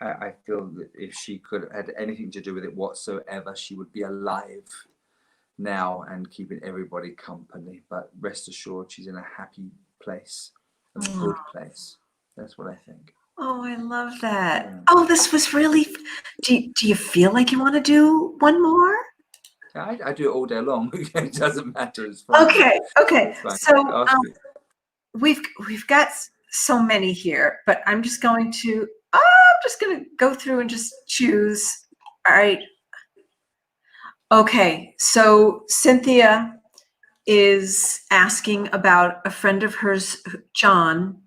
B: I feel that if she could have had anything to do with it whatsoever, she would be alive now and keeping everybody company. But rest assured, she's in a happy place, a good place. That's what I think.
A: Oh, I love that. Yeah. Oh, this was really, do you feel like you want to do one more?
B: I do it all day long. It doesn't matter. It's fine.
A: Okay. So we've got so many here, but I'm just going to go through and just choose. All right. Okay. So Cynthia is asking about a friend of hers, John,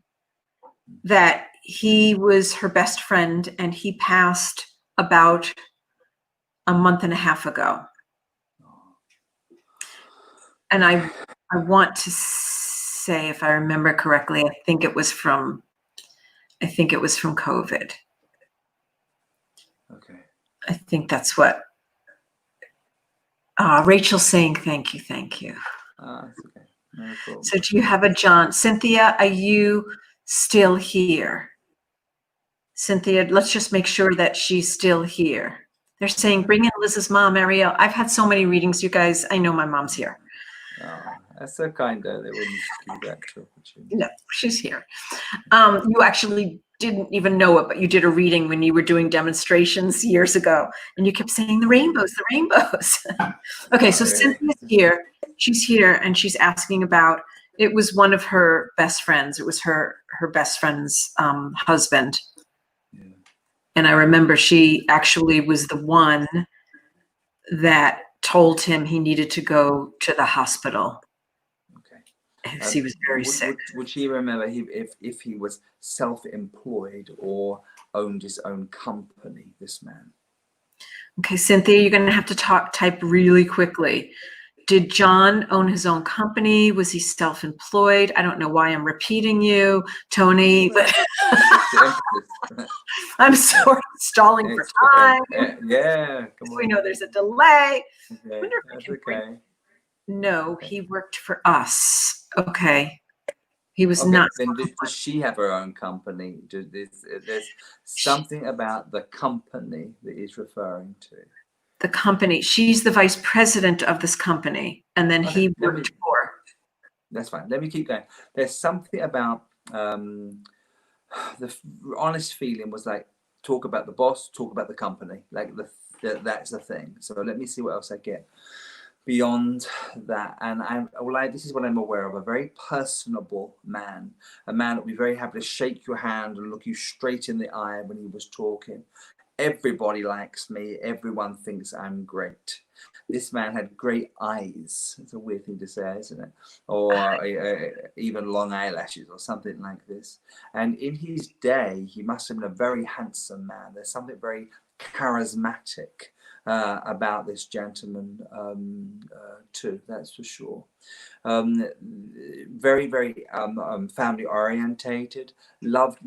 A: that he was her best friend and he passed about a month and a half ago. And I want to say, if I remember correctly, I think it was from COVID.
B: Okay.
A: I think that's what Rachel's saying. Thank you.
B: That's okay. No problem.
A: So do you have a John? Cynthia, are you still here? Cynthia, let's just make sure that she's still here. They're saying, bring in Liz's mom, Ariel. I've had so many readings, you guys. I know my mom's here.
B: Oh, that's so kind, though. They wouldn't give that opportunity.
A: No, she's here. You actually didn't even know it, but you did a reading when you were doing demonstrations years ago, and you kept saying the rainbows. Okay, so really? Cynthia's here. She's here, and she's asking about, it was one of her best friends. It was her best friend's husband. Yeah. And I remember she actually was the one that told him he needed to go to the hospital. Okay. He was very sick.
B: Would she remember if he was self-employed or owned his own company, this man?
A: Okay, Cynthia, you're going to have to type really quickly. Did John own his own company? Was he self-employed? I don't know why I'm repeating you, Tony, but I'm sort of stalling for time.
B: Yeah, come on.
A: We know there's a delay.
B: Okay,
A: I wonder if
B: that's
A: okay. No, he worked for us. Okay. He was not.
B: Then does she have her own company? There's something about the company that he's referring to.
A: The company. She's the vice president of this company, and then he worked for.
B: That's fine. Let me keep going. There's something about the honest feeling was like, talk about the boss, talk about the company. Like that's the thing. So let me see what else I get beyond that. And this is what I'm aware of: a very personable man, a man that would be very happy to shake your hand and look you straight in the eye when he was talking. Everybody likes me. Everyone thinks I'm great. This man had great eyes. It's a weird thing to say, isn't it? Or even long eyelashes or something like this. And in his day, he must have been a very handsome man. There's something very charismatic about this gentleman too, that's for sure. Very, very family orientated, loved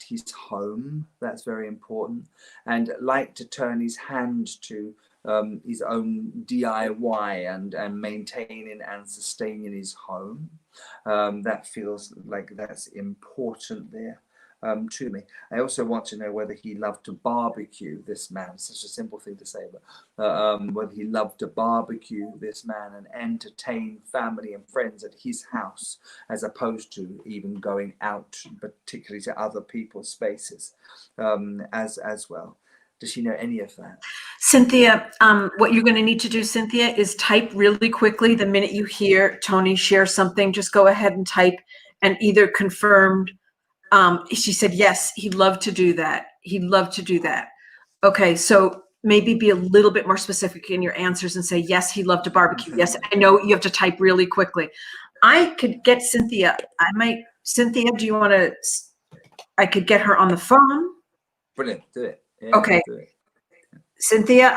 B: his home. That's very important, and liked to turn his hand to his own DIY and maintaining and sustaining his home. That feels like that's important there. To me. I also want to know whether he loved to barbecue, this man. Such a simple thing to say, but whether he loved to barbecue, this man, and entertain family and friends at his house, as opposed to even going out, particularly to other people's spaces, as well. Does she know any of that?
A: Cynthia, what you're going to need to do, Cynthia, is type really quickly. The minute you hear Tony share something, just go ahead and type and either confirmed. She said, yes, he'd love to do that. He'd love to do that. Okay, so maybe be a little bit more specific in your answers and say, yes, he'd love to barbecue. Yes, I know you have to type really quickly. I could get Cynthia. Cynthia, do you want to, I could get her on the phone.
B: Brilliant, do it. Yeah,
A: okay.
B: Do it.
A: Cynthia,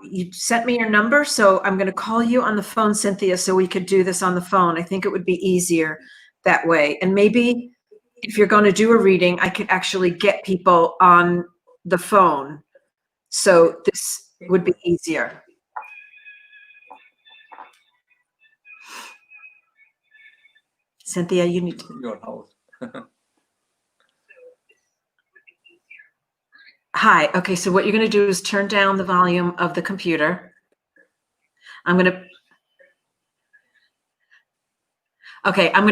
A: you sent me your number, so I'm going to call you on the phone, Cynthia, so we could do this on the phone. I think it would be easier that way. And maybe if you're going to do a reading, I could actually get people on the phone. So this would be easier. Cynthia, you need to.
B: You're on hold.
A: Hi. Okay, so what you're going to do is turn down the volume of the computer. I'm going to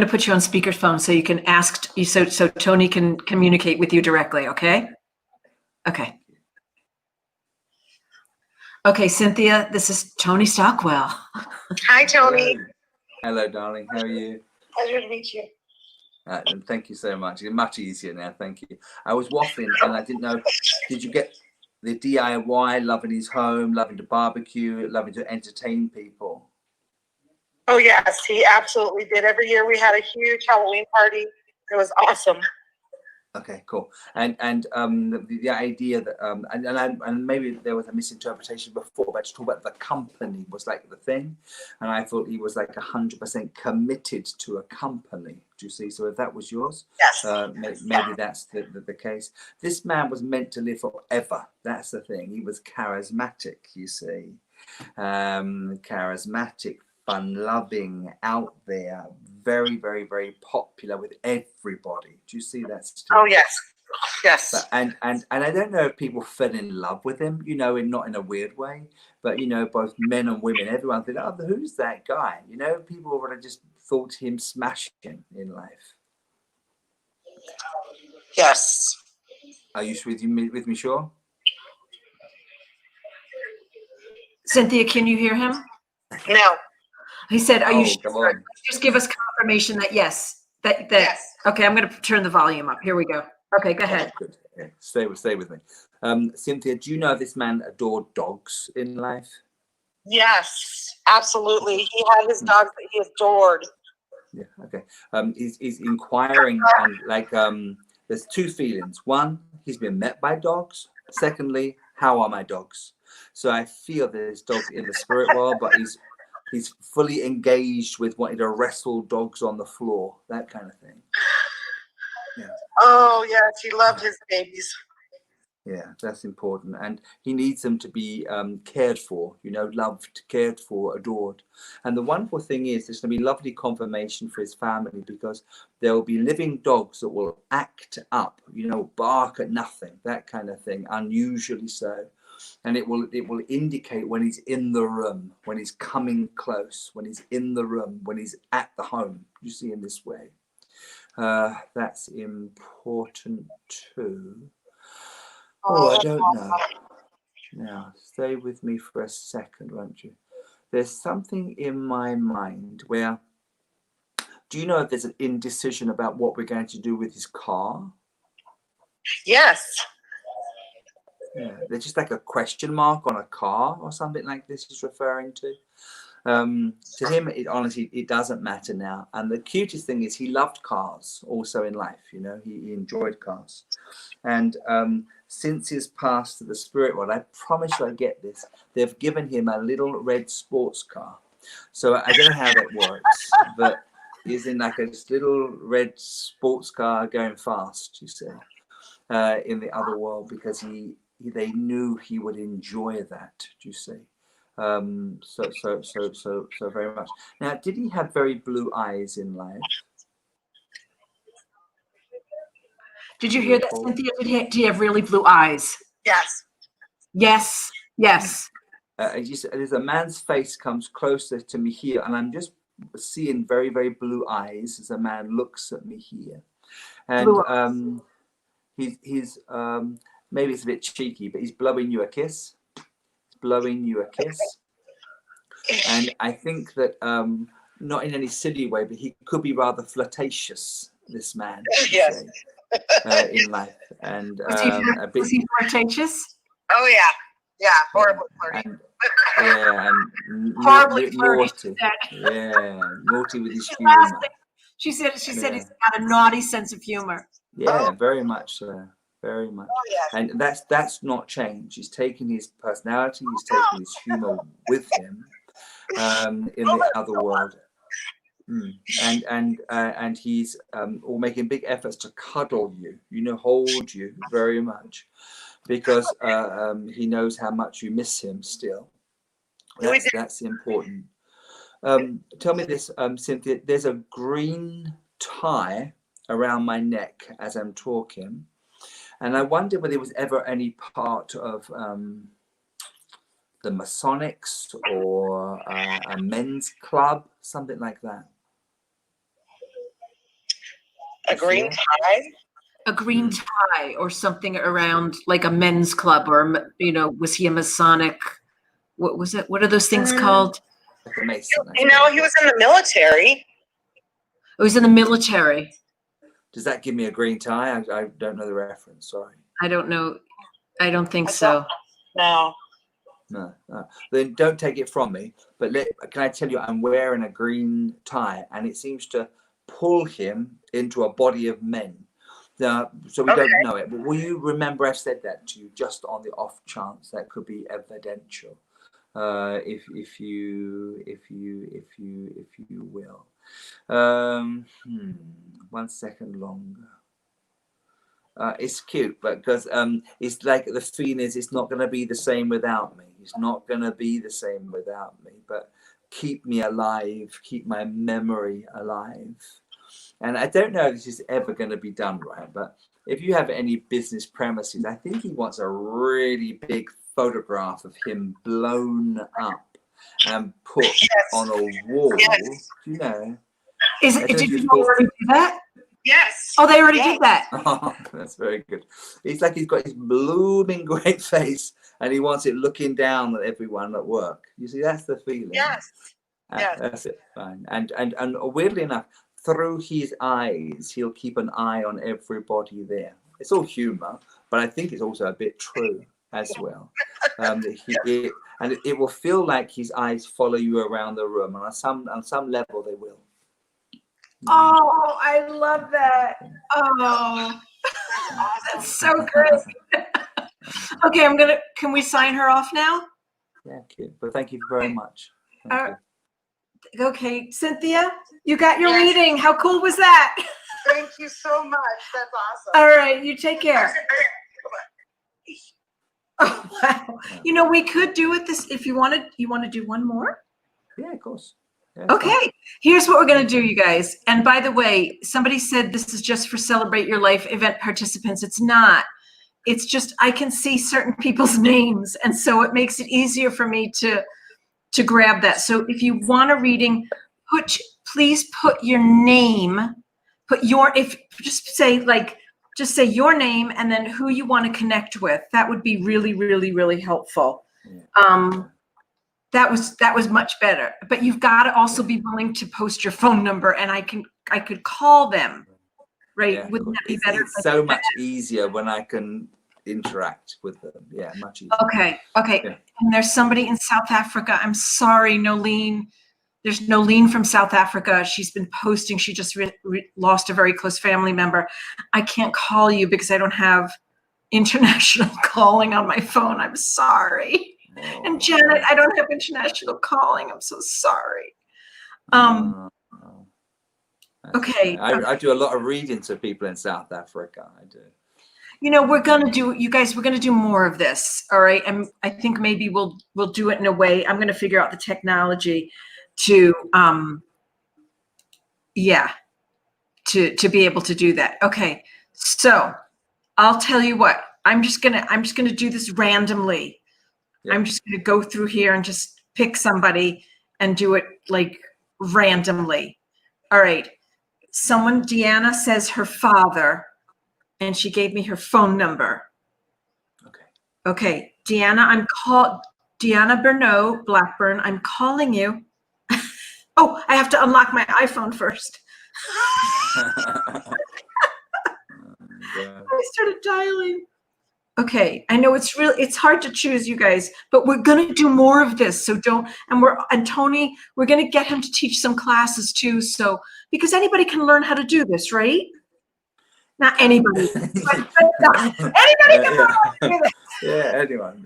A: put you on speakerphone so you can ask, so Tony can communicate with you directly, okay? Okay. Okay, Cynthia, this is Tony Stockwell.
C: Hi, Tony.
B: Hello, darling. How are you?
C: Pleasure to meet you.
B: And thank you so much. It's much easier now. Thank you. I was waffling and I didn't know. Did you get the DIY, loving his home, loving to barbecue, loving to entertain people?
C: Oh, yes, he absolutely did. Every year we had a huge Halloween party. It was awesome.
B: Okay, cool. And the idea that and maybe there was a misinterpretation before, but to talk about the company was like the thing, and I thought he was like 100% committed to a company. Do you see? So if that was yours,
C: yes,
B: maybe that's the case. This man was meant to live forever. That's the thing. He was charismatic. You see, charismatic, fun-loving, out there, very, very, very popular with everybody. Do you see that?
C: Oh, yes. Yes.
B: But, and I don't know if people fell in love with him, you know, not in a weird way, but, you know, both men and women, everyone said, oh, who's that guy? You know, people would have just thought him smashing in life.
C: Yes.
B: Are you with me, sure?
A: Cynthia, can you hear him?
C: No.
A: He said, are you sure?
B: Come on.
A: Just give us confirmation that yes.
C: Yes.
A: Okay, I'm going to turn the volume up. Here we go. Okay, go ahead.
B: Good. Yeah, stay with me. Cynthia, do you know this man adored dogs in life?
C: Yes, absolutely. He had his dogs that he adored.
B: Yeah, okay. He's inquiring, and like there's two feelings. One, he's been met by dogs. Secondly, how are my dogs? So I feel there's dogs in the spirit world, but he's fully engaged with wanting to wrestle dogs on the floor, that kind of thing. Yeah.
C: Oh, yes, he loved his babies.
B: Yeah, that's important. And he needs them to be cared for, you know, loved, cared for, adored. And the wonderful thing is there's going to be lovely confirmation for his family, because there will be living dogs that will act up, you know, bark at nothing, that kind of thing, unusually so. And it will indicate when he's in the room, when he's coming close, when he's in the room, when he's at the home, you see, in this way. That's important too. Oh, I don't know. Now, stay with me for a second, won't you? There's something in my mind where, do you know if there's an indecision about what we're going to do with his car?
C: Yes.
B: Yeah, there's just like a question mark on a car or something like this he's referring to. To him, honestly, it doesn't matter now. And the cutest thing is he loved cars also in life, you know, he enjoyed cars. And since his pass to the spirit world, I promise you I get this, they've given him a little red sports car. So I don't know how that works, but he's in like a little red sports car going fast, you see, in the other world, because they knew he would enjoy that, do you see? So very much. Now, did he have very blue eyes in life?
A: Did you hear that, Cynthia? Did he have really blue eyes?
C: Yes.
A: Yes. Yes.
B: There's a man's face comes closer to me here, and I'm just seeing very, very blue eyes as a man looks at me here. And maybe it's a bit cheeky, but he's blowing you a kiss. He's blowing you a kiss. And I think that, not in any silly way, but he could be rather flirtatious, this man,
C: Yes.
B: in life. And
A: was he flirtatious?
C: Oh yeah, horribly flirty.
B: And
A: Horribly
B: naughty.
A: flirty.
B: Yeah, naughty with his humor.
A: She said he's got a naughty sense of humor.
B: Yeah, very much so. Very much.
C: Oh, yes.
B: And that's not changed. He's taken his personality, he's taken his humor with him in the other world. And he's all making big efforts to cuddle you, hold you very much, because he knows how much you miss him still. That's important. Tell me this, Cynthia, there's a green tie around my neck as I'm talking, and I wonder whether it was ever any part of the Masonics or a men's club, something like that.
C: A green tie?
A: A green tie or something around like a men's club, or, was he a Masonic? What was it? What are those things called?
B: Like a Mason,
C: he was in the military.
A: Oh, he's in the military.
B: Does that give me a green tie? I don't know the reference. Sorry.
A: I don't know. I don't think so.
C: No.
B: No. Then don't take it from me. But can I tell you, I'm wearing a green tie, and it seems to pull him into a body of men. So we don't know it. But will you remember I said that to you just on the off chance that could be evidential? If you will. 1 second longer. It's cute, but because it's like the feeling is it's not going to be the same without me. It's not going to be the same without me. But keep me alive, keep my memory alive. And I don't know if this is ever going to be done right, but if you have any business premises, I think he wants a really big photograph of him blown up and put on a wall.
C: Yes.
A: Did you already do that?
C: Yes.
A: Oh, they already did that.
B: Oh, that's very good. It's like he's got his blooming great face and he wants it looking down at everyone at work. You see, that's the feeling.
C: Yes. Yes.
B: That's it. Fine. And weirdly enough, through his eyes, he'll keep an eye on everybody there. It's all humor, but I think it's also a bit true as well. It will feel like his eyes follow you around the room, and on some level they will.
A: Oh, I love that. Oh, that's so great. Okay, can we sign her off now?
B: Yeah, cute. But thank you very much. Thank you.
A: Okay, Cynthia, you got your reading. How cool was that?
C: Thank you so much. That's awesome.
A: All right, you take care. Oh, wow. We could do it this if you wanted. You want to do one more?
B: Yeah, of course. Yeah,
A: okay, here's what we're going to do, you guys. And by the way, somebody said this is just for Celebrate Your Life event participants. It's not. It's just I can see certain people's names, and so it makes it easier for me to grab that. So if you want a reading, please put your name, just say your name and then who you want to connect with. That would be really, really, really helpful. That was much better. But you've got to also be willing to post your phone number, and I could call them, right?
B: Yeah,
A: wouldn't that be better?
B: It's so much easier when I can interact with them. Yeah, much easier.
A: Okay.
B: Yeah.
A: And there's somebody in South Africa. I'm sorry, Nolene. There's Nolene from South Africa. She's been posting. She just lost a very close family member. I can't call you because I don't have international calling on my phone. I'm sorry.
B: Oh.
A: And Janet, I don't have international calling. I'm so sorry. Okay.
B: I do a lot of readings to people in South Africa. I do.
A: We're going to do more of this. All right. And I think maybe we'll do it in a way. I'm going to figure out the technology to be able to do that. Okay. So I'll tell you what, I'm just going to do this randomly. Yeah. I'm just going to go through here and just pick somebody and do it like randomly. All right. Deanna says her father, and she gave me her phone number. Okay, Deanna, Deanna Bernot Blackburn, I'm calling you. Oh, I have to unlock my iPhone first.
B: Yeah.
A: I started dialing. Okay, I know it's hard to choose, you guys, but we're gonna do more of this. So and Tony, we're gonna get him to teach some classes too. So because anybody can learn how to do this, right? Not anybody, but anybody can learn how to do this.
B: Yeah, anyone.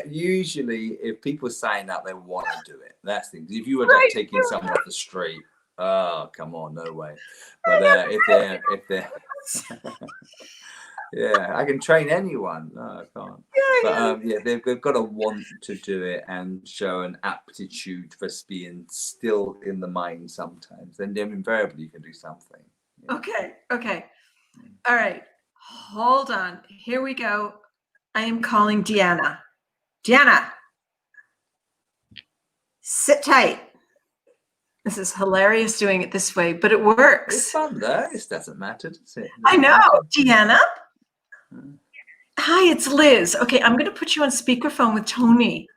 B: Usually, if people sign up, they want to do it. That's the thing. If you were
A: Right.
B: taking someone off the street, oh, come on, no way. But if they're yeah, I can train anyone. No, I can't. But yeah, they've got to want to do it and show an aptitude for being still in the mind sometimes. Then invariably you can do something. Yeah.
A: Okay. All right. Hold on. Here we go. I am calling Deanna. Deanna, sit tight. This is hilarious doing it this way, but it works.
B: It's fun though. It doesn't matter, does it?
A: I know. Deanna. Hi, it's Liz. Okay, I'm going to put you on speakerphone with Tony.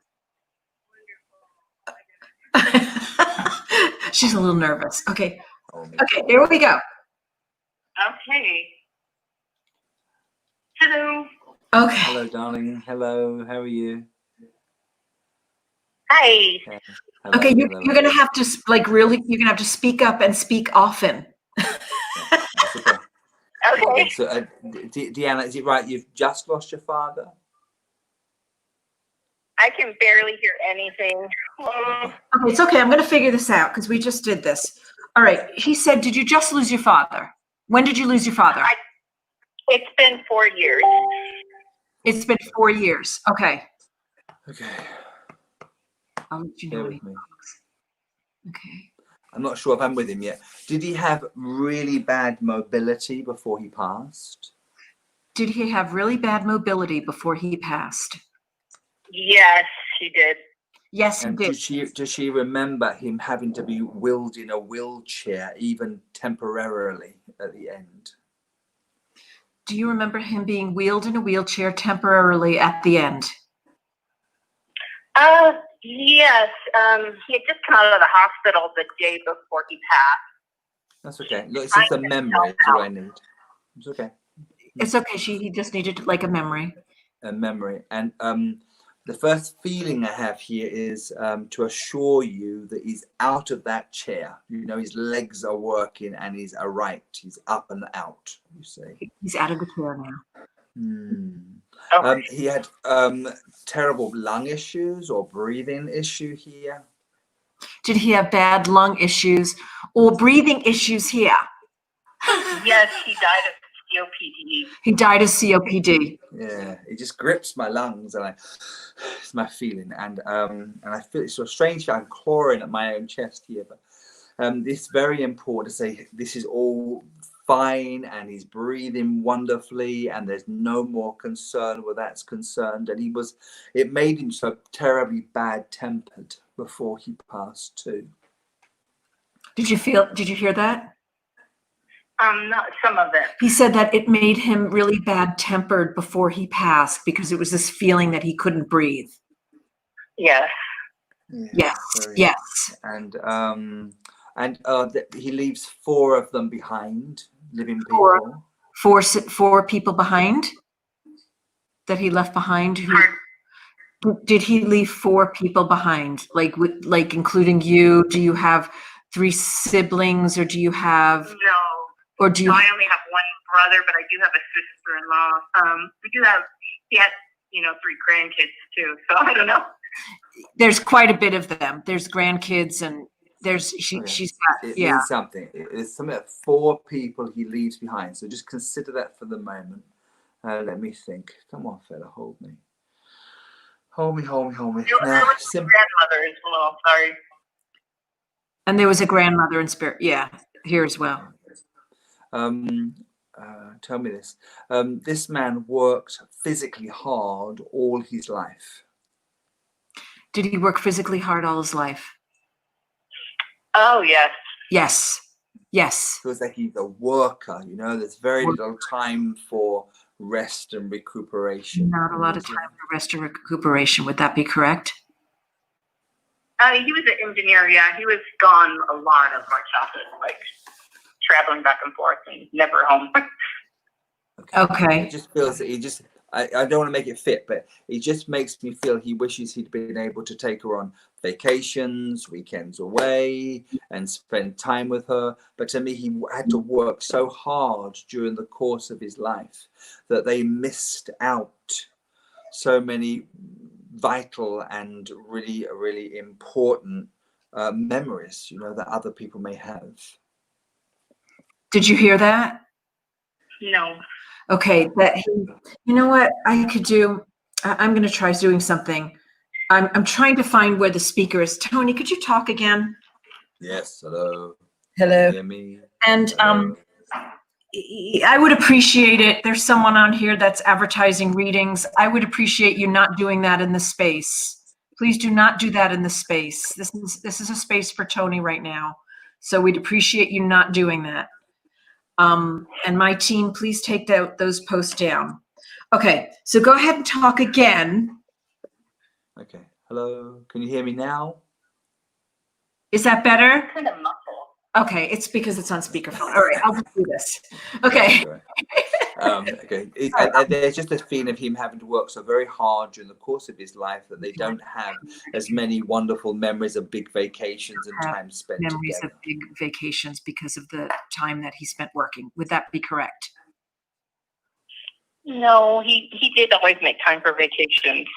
A: She's a little nervous. Okay. Okay, here we go.
C: Okay. Hello.
A: Okay.
B: Hello, darling. Hello. How are you?
C: Hi.
B: Hello,
A: Okay, you're
B: hello.
A: going to have to you're going to have to speak up and speak often.
B: That's okay.
C: Okay.
B: So, Deanna, is it right? You've just lost your father?
C: I can barely hear anything.
A: Okay, it's okay. I'm going to figure this out because we just did this. All right. He said, did you just lose your father? When did you lose your father?
C: It's been 4 years.
A: It's been 4 years. Okay.
B: Okay.
A: I'll let you know.
B: Bear
A: when
B: with me.
A: Okay.
B: I'm not sure if I'm with him yet. Did he have really bad mobility before he passed?
A: Did he have really bad mobility before he passed?
C: Yes, he did.
A: Yes, he
B: And
A: did.
B: does she remember him having to be wheeled in a wheelchair, even temporarily, at the end?
A: Do you remember him being wheeled in a wheelchair temporarily at the end?
C: Yes. He had just come out of the hospital the day before he passed.
B: That's okay. Look, it's just a memory. That's all I need. It's okay.
A: It's okay. He just needed like a memory.
B: A memory. And the first feeling I have here is to assure you that he's out of that chair. You know, his legs are working and he's aright. He's up and out, you see.
A: He's out of the chair now.
C: Okay.
B: He had terrible lung issues or breathing issue here.
A: Did he have bad lung issues or breathing issues here?
C: Yes, he died of COPD.
A: He died of COPD.
B: Yeah, it just grips my lungs, and it's my feeling, and I feel it's so strange. I'm clawing at my own chest here, but it's very important to say this is all fine, and he's breathing wonderfully, and there's no more concern where that's concerned. And it made him so terribly bad-tempered before he passed too. Did you
A: hear that?
C: Not some of it.
A: He said that it made him really bad-tempered before he passed because it was this feeling that he couldn't breathe.
C: Yes.
A: Yeah, yes.
B: And he leaves 4 of them behind, living people.
A: Four people behind that he left behind. Did he leave 4 people behind? Like including you? Do you have 3 siblings, or do you have?
C: No.
A: Or do you?
C: No, I only have 1 brother, but I do have a sister-in-law. He has 3 grandkids too. So I don't know.
A: There's quite a bit of them. There's grandkids, and she's got,
B: it
A: yeah.
B: means something. It's something that 4 people he leaves behind. So just consider that for the moment. Let me think. Come on, fella, hold me. Hold me.
C: There was a grandmother as well. Sorry.
A: And there was a grandmother in spirit. Yeah, here as well.
B: Tell me this. This man worked physically hard all his life.
A: Did he work physically hard all his life?
C: Oh, yes.
A: Yes.
B: Feels like he's a worker, there's very little time for rest and recuperation.
A: Not a lot of time for rest or recuperation. Would that be correct?
C: He was an engineer, yeah. He was gone a lot of our childhood, like traveling back and forth and never home.
A: Okay.
B: It just feels that I don't want to make it fit, but it just makes me feel he wishes he'd been able to take her on vacations, weekends away, and spend time with her. But to me, he had to work so hard during the course of his life that they missed out so many vital and really, really important memories, that other people may have.
A: Did you hear that?
C: No.
A: Okay, you know what I could do? I'm going to try doing something. I'm trying to find where the speaker is. Tony, could you talk again?
B: Yes. Hello.
A: Hello.
B: Can you hear me?
A: And
B: Hello.
A: I would appreciate it. There's someone on here that's advertising readings. I would appreciate you not doing that in the space. Please do not do that in the space. This is a space for Tony right now. So we'd appreciate you not doing that. And my team, please take those posts down. Okay, so go ahead and talk again.
B: Okay. Hello. Can you hear me now?
A: Is that better?
C: Kind of muffled.
A: Okay, it's because it's on speakerphone. All right, I'll just do this. Okay.
B: Okay. There's just a feeling of him having to work so very hard during the course of his life that they don't have as many wonderful memories of big vacations and time spent
A: Memories
B: together.
A: of big vacations because of the time that he spent working. Would that be correct?
C: No, he did always make time for vacations.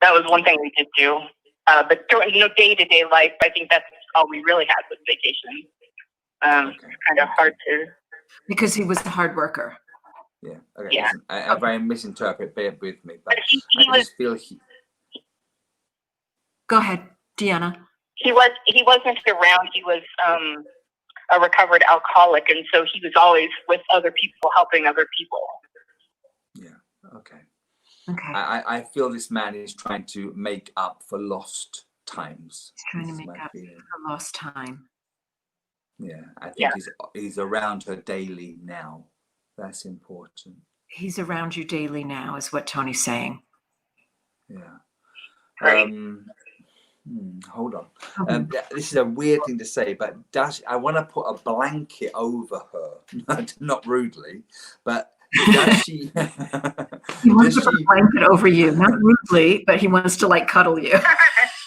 C: That was one thing we did do. But during day-to-day life, I think that's all we really had was vacation.
B: Okay.
C: Kind of hard to.
A: Because he was a hard worker.
B: Yeah. Okay.
C: Yeah.
B: Listen, if I misinterpret, bear with me. But
C: He
B: I just feel
A: Go ahead, Deanna.
C: He wasn't around. He was a recovered alcoholic, and so he was always with other people, helping other people.
B: Yeah. Okay.
A: Okay.
B: I feel this man is trying to make up for lost times.
A: He's trying to make up for lost time.
B: Yeah, I think he's around her daily now. That's important.
A: He's around you daily now, is what Tony's saying.
B: Yeah.
C: Right.
B: Hold on. This is a weird thing to say, but I want to put a blanket over her, not rudely, but does she?
A: He wants to put a blanket over you, not rudely, but he wants to like cuddle you.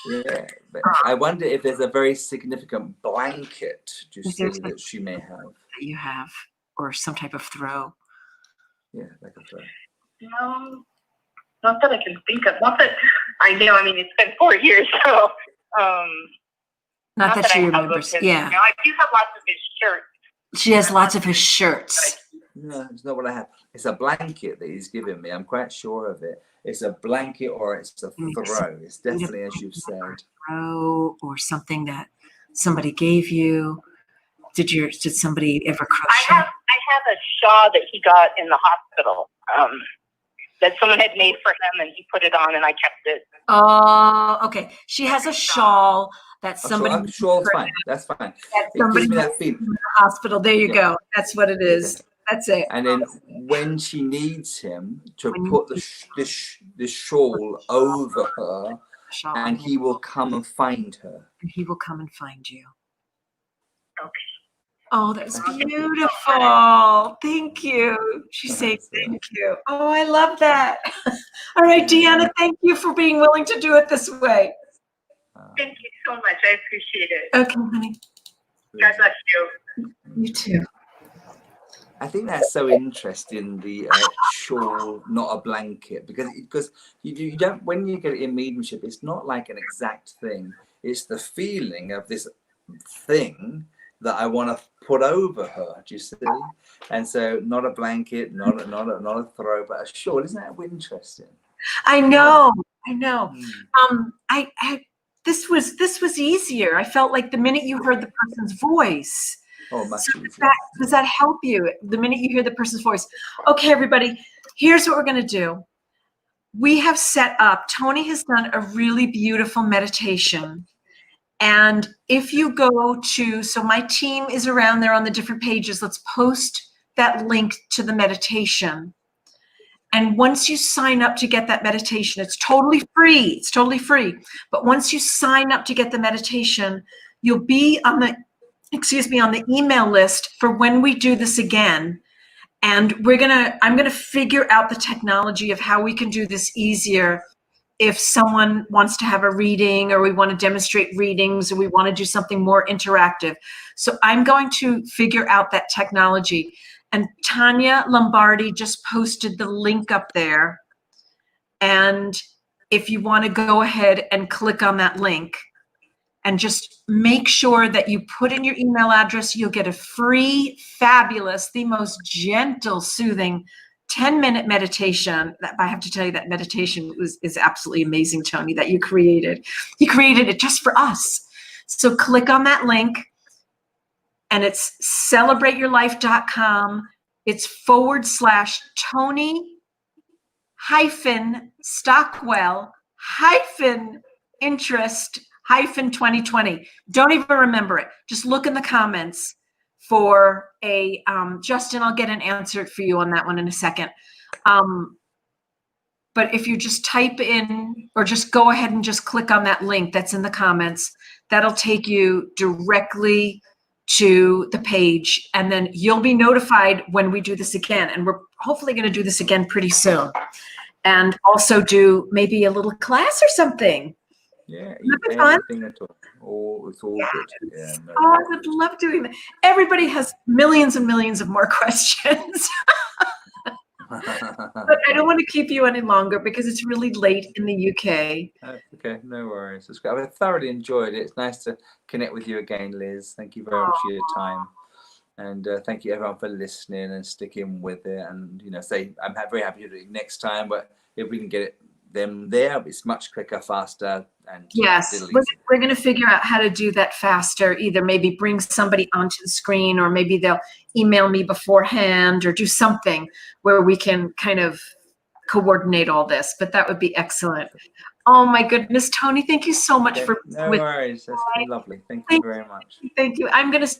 B: Yeah, but I wonder if there's a very significant blanket, that she may have.
A: That you have, or some type of throw.
B: Yeah, like a throw.
C: No, not that I can think of. Not that I know. I mean, it's been 4 years, so.
A: Not that she remembers. Yeah.
C: I do have lots of his shirts.
A: She has lots of his shirts.
B: No, it's not what I have. It's a blanket that he's given me. I'm quite sure of it. It's a blanket or it's a throw. It's definitely, as you've said.
A: Throw or something that somebody gave you. Did somebody ever crochet?
C: I have a shawl that he got in the hospital that someone had made for him, and he put it on, and I kept it.
A: Oh, okay. She has a shawl that somebody.
B: Shawl's fine. That's fine. It gives me that feeling.
A: In the hospital. There you go. That's what it is. That's it.
B: And then when she needs him to put the shawl over her, and he will come and find her.
A: And he will come and find you.
C: Okay.
A: Oh, that's beautiful. Thank you. She's saying thank you. Oh, I love that. All right, Deanna, thank you for being willing to do it this way.
C: Thank you so much. I appreciate it.
A: Okay, honey.
C: God bless you.
A: You too.
B: I think that's so interesting, the shawl, not a blanket, because you don't, when you get it in mediumship, it's not like an exact thing. It's the feeling of this thing that I want to put over her. Do you see? And so, not a blanket, not a throw, but a shawl. Isn't that interesting?
A: I know. I know. This was easier. I felt like the minute you heard the person's voice.
B: Oh, much easier.
A: Does that help you? The minute you hear the person's voice. Okay, everybody, here's what we're going to do. We have set up, Tony has done a really beautiful meditation. And if you go to, so my team is around there on the different pages. Let's post that link to the meditation. And once you sign up to get that meditation, it's totally free. It's totally free. But once you sign up to get the meditation, you'll be on the, on the email list for when we do this again. And I'm gonna figure out the technology of how we can do this easier if someone wants to have a reading, or we want to demonstrate readings, or we want to do something more interactive. So I'm going to figure out that technology. And Tanya Lombardi just posted the link up there. And if you want to go ahead and click on that link and just make sure that you put in your email address, you'll get a free, fabulous, the most gentle, soothing 10-minute meditation. That, I have to tell you, that meditation is absolutely amazing, Tony, that you created. You created it just for us. So click on that link, and it's celebrateyourlife.com. It's /Tony Stockwell interest 2020. Don't even remember it. Just look in the comments for a, Justin, I'll get an answer for you on that one in a second. But if you just type in, or just go ahead and just click on that link that's in the comments, that'll take you directly to the page, and then you'll be notified when we do this again. And we're hopefully going to do this again pretty soon, and also do maybe a little class or something.
B: Yeah,
A: anything
B: at all. It's all good. Yeah, no
A: I would love doing that. Everybody has millions and millions of more questions. But I don't want to keep you any longer because it's really late in the UK.
B: Okay, no worries. It's great. I've thoroughly enjoyed it. It's nice to connect with you again, Liz. Thank you very much for your time. And thank you everyone for listening and sticking with it. And, you know, I'm very happy to do it next time, but if we can get them there, it's much quicker, faster. And
A: yes, we're going to figure out how to do that faster. Either maybe bring somebody onto the screen, or maybe they'll email me beforehand, or do something where we can kind of coordinate all this. But that would be excellent. Oh my goodness, Tony, thank you so much for.
B: No worries. That's been lovely. Thank you very much.
A: Thank you.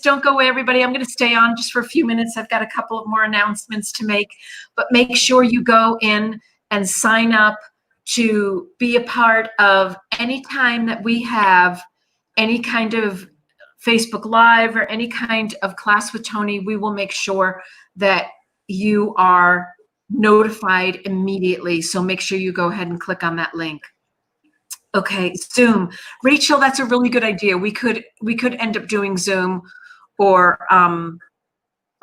A: Don't go away, everybody. I'm going to stay on just for a few minutes. I've got a couple of more announcements to make, but make sure you go in and sign up to be a part of any time that we have any kind of Facebook Live or any kind of class with Tony. We will make sure that you are notified immediately. So make sure you go ahead and click on that link. Okay, Zoom. Rachel, that's a really good idea. We could end up doing Zoom or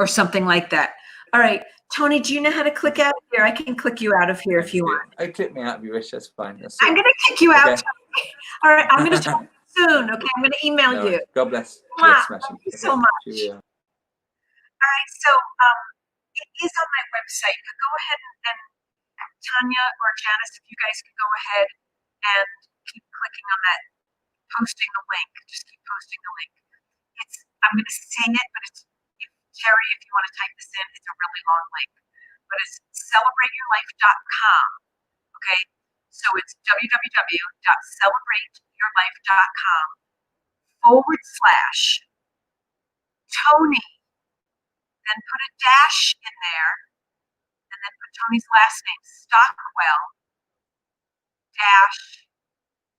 A: something like that. All right. Tony, do you know how to click out of here? I can click you out of here if you want.
B: I click me out if you wish. That's fine.
A: I'm going to kick you out. All right. I'm going to talk soon. Okay. I'm going to email you.
B: God bless.
A: Thank you so much.
B: Cheerio.
A: All right. So it is on my website. But go ahead and Tanya or Janice, if you guys can go ahead and keep clicking on that, posting the link. Just keep posting the link. I'm going to say it, but it's, Terry, if you want to type this in, it's a really long link, but it's celebrateyourlife.com. Okay, so it's www.celebrateyourlife.com/Tony. Then put a dash in there, and then put Tony's last name, Stockwell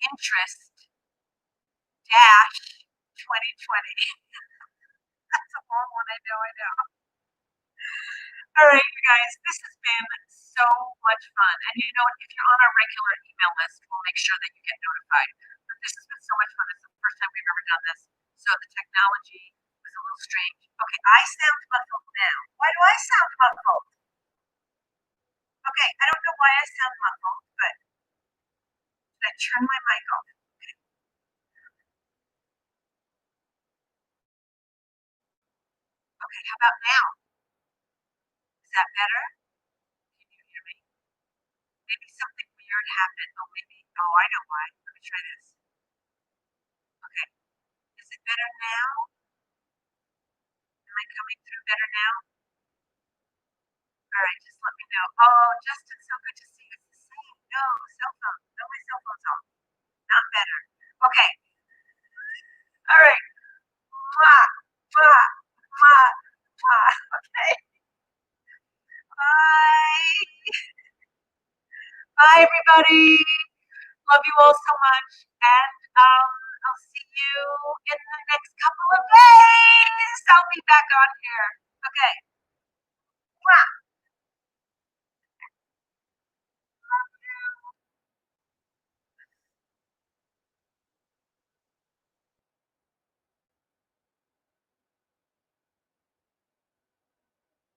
A: interest 2020. That's a long one, I know. All right, you guys, this has been so much fun. And you know what? If you're on our regular email list, we'll make sure that you get notified. But this has been so much fun. It's the first time we've ever done this. So the technology was a little strange. Okay, I sound muffled now. Why do I sound muffled? Okay, I don't know why I sound muffled, but did I turn my mic off? Okay, how about now? Is that better? Can you hear me? Maybe something weird happened. Oh, I know why. Let me try this. Okay, is it better now? Am I coming through better now? All right, just let me know. Oh, Justin, so good to see you. It's the same. No cell phone. No, my cell phone's off. Not better. Okay. All right. Mwah, mwah, mwah, mwah. Okay. Bye. Bye, everybody. Love you all so much. And I'll see you in the next couple of days. I'll be back on here. Okay. Wow.